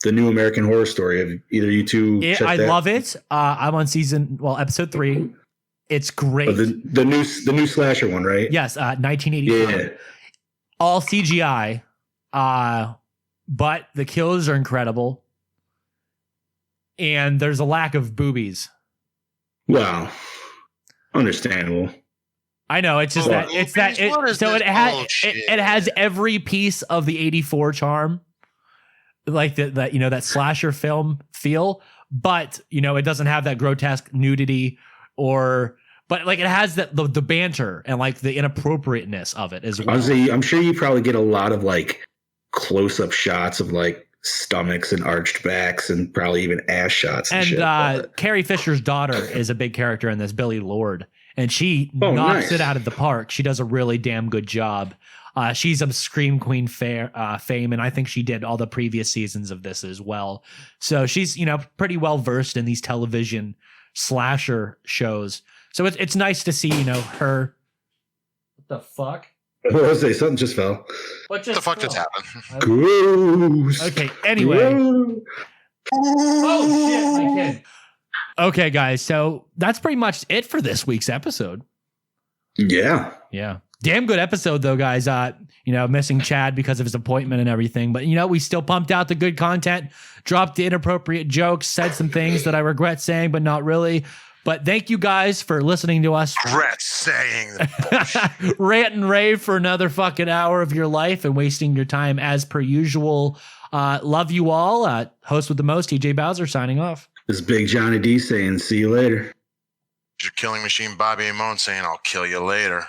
Speaker 7: the new American Horror Story? Have either you two checked that?
Speaker 5: I love it. I'm on episode 3. It's great.
Speaker 7: Oh, the new slasher one, right?
Speaker 5: Yes, 1985.
Speaker 7: Yeah.
Speaker 5: All CGI, but the kills are incredible, and there's a lack of boobies.
Speaker 7: Wow, understandable.
Speaker 5: I know, it's just it has every piece of the 84 charm, like that slasher film feel, but it doesn't have that grotesque nudity but like it has the banter and like the inappropriateness of it as well.
Speaker 7: I'm sure you probably get a lot of like close-up shots of like stomachs and arched backs and probably even ass shots and shit.
Speaker 5: Carrie Fisher's daughter is a big character in this, Billy Lord. And she knocks it out of the park. She does a really damn good job. She's a Scream Queen fame, and I think she did all the previous seasons of this as well. So she's, pretty well versed in these television slasher shows. So it's nice to see, her. What the fuck?
Speaker 7: I was say something just fell.
Speaker 6: What the fuck just happened?
Speaker 7: Gross.
Speaker 5: Okay. Anyway.
Speaker 7: Gross.
Speaker 5: Oh shit! My kid. Okay, guys. So that's pretty much it for this week's episode.
Speaker 7: Yeah.
Speaker 5: Yeah. Damn good episode though, guys. Missing Chad because of his appointment and everything. But we still pumped out the good content, dropped the inappropriate jokes, said some things that I regret saying, but not really. But thank you guys for listening to us.
Speaker 6: Regret saying that.
Speaker 5: Rant and rave for another fucking hour of your life and wasting your time as per usual. Love you all. Host with the most, TJ Bowser signing off.
Speaker 7: This is Big Johnny D saying, see you later.
Speaker 6: Your killing machine, Bobby Amone, saying, I'll kill you later.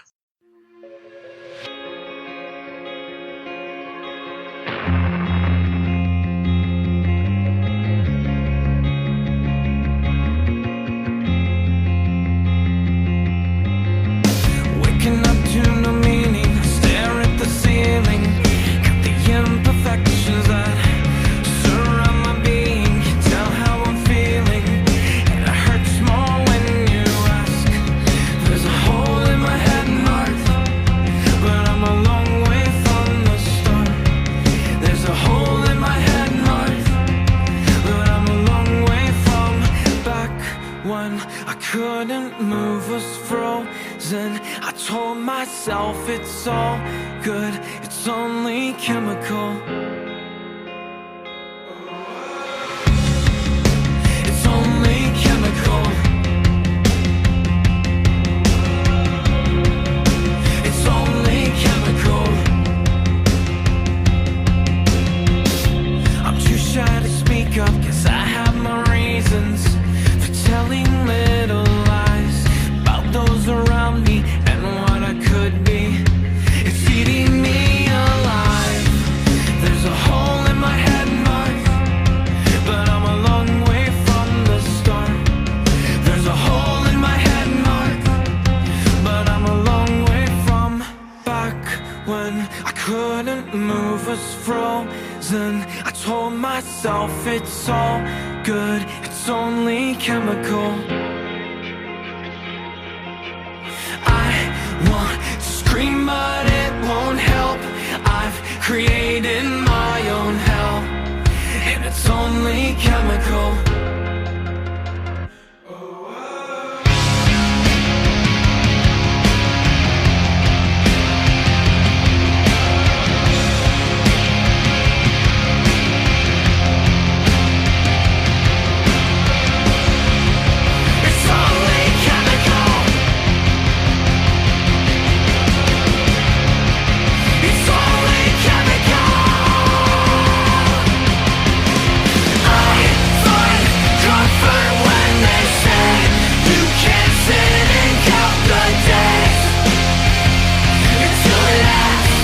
Speaker 2: frozen. I told myself it's all good, it's only chemical. It's only chemical. It's only chemical. I'm too shy to speak up, 'cause I have my reasons for telling little lies about those around me and what I could be. It's eating me alive. There's a hole in my head, Mark, but I'm a long way from the start. There's a hole in my head, Mark, but I'm a long way from back when I couldn't move, was frozen. I told myself it's all good, it's only chemical. I want to scream, but it won't help. I've created my own hell, and it's only chemical. It's only chemical. It's only chemical. I find comfort when they say you can't sit and count the days until it lasts.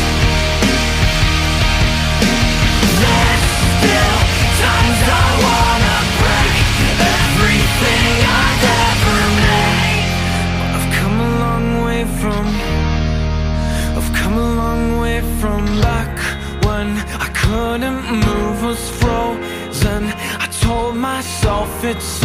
Speaker 2: There's still times I wanna break everything I've ever made. I've come a long way from back when I couldn't move, was frozen. I told myself it's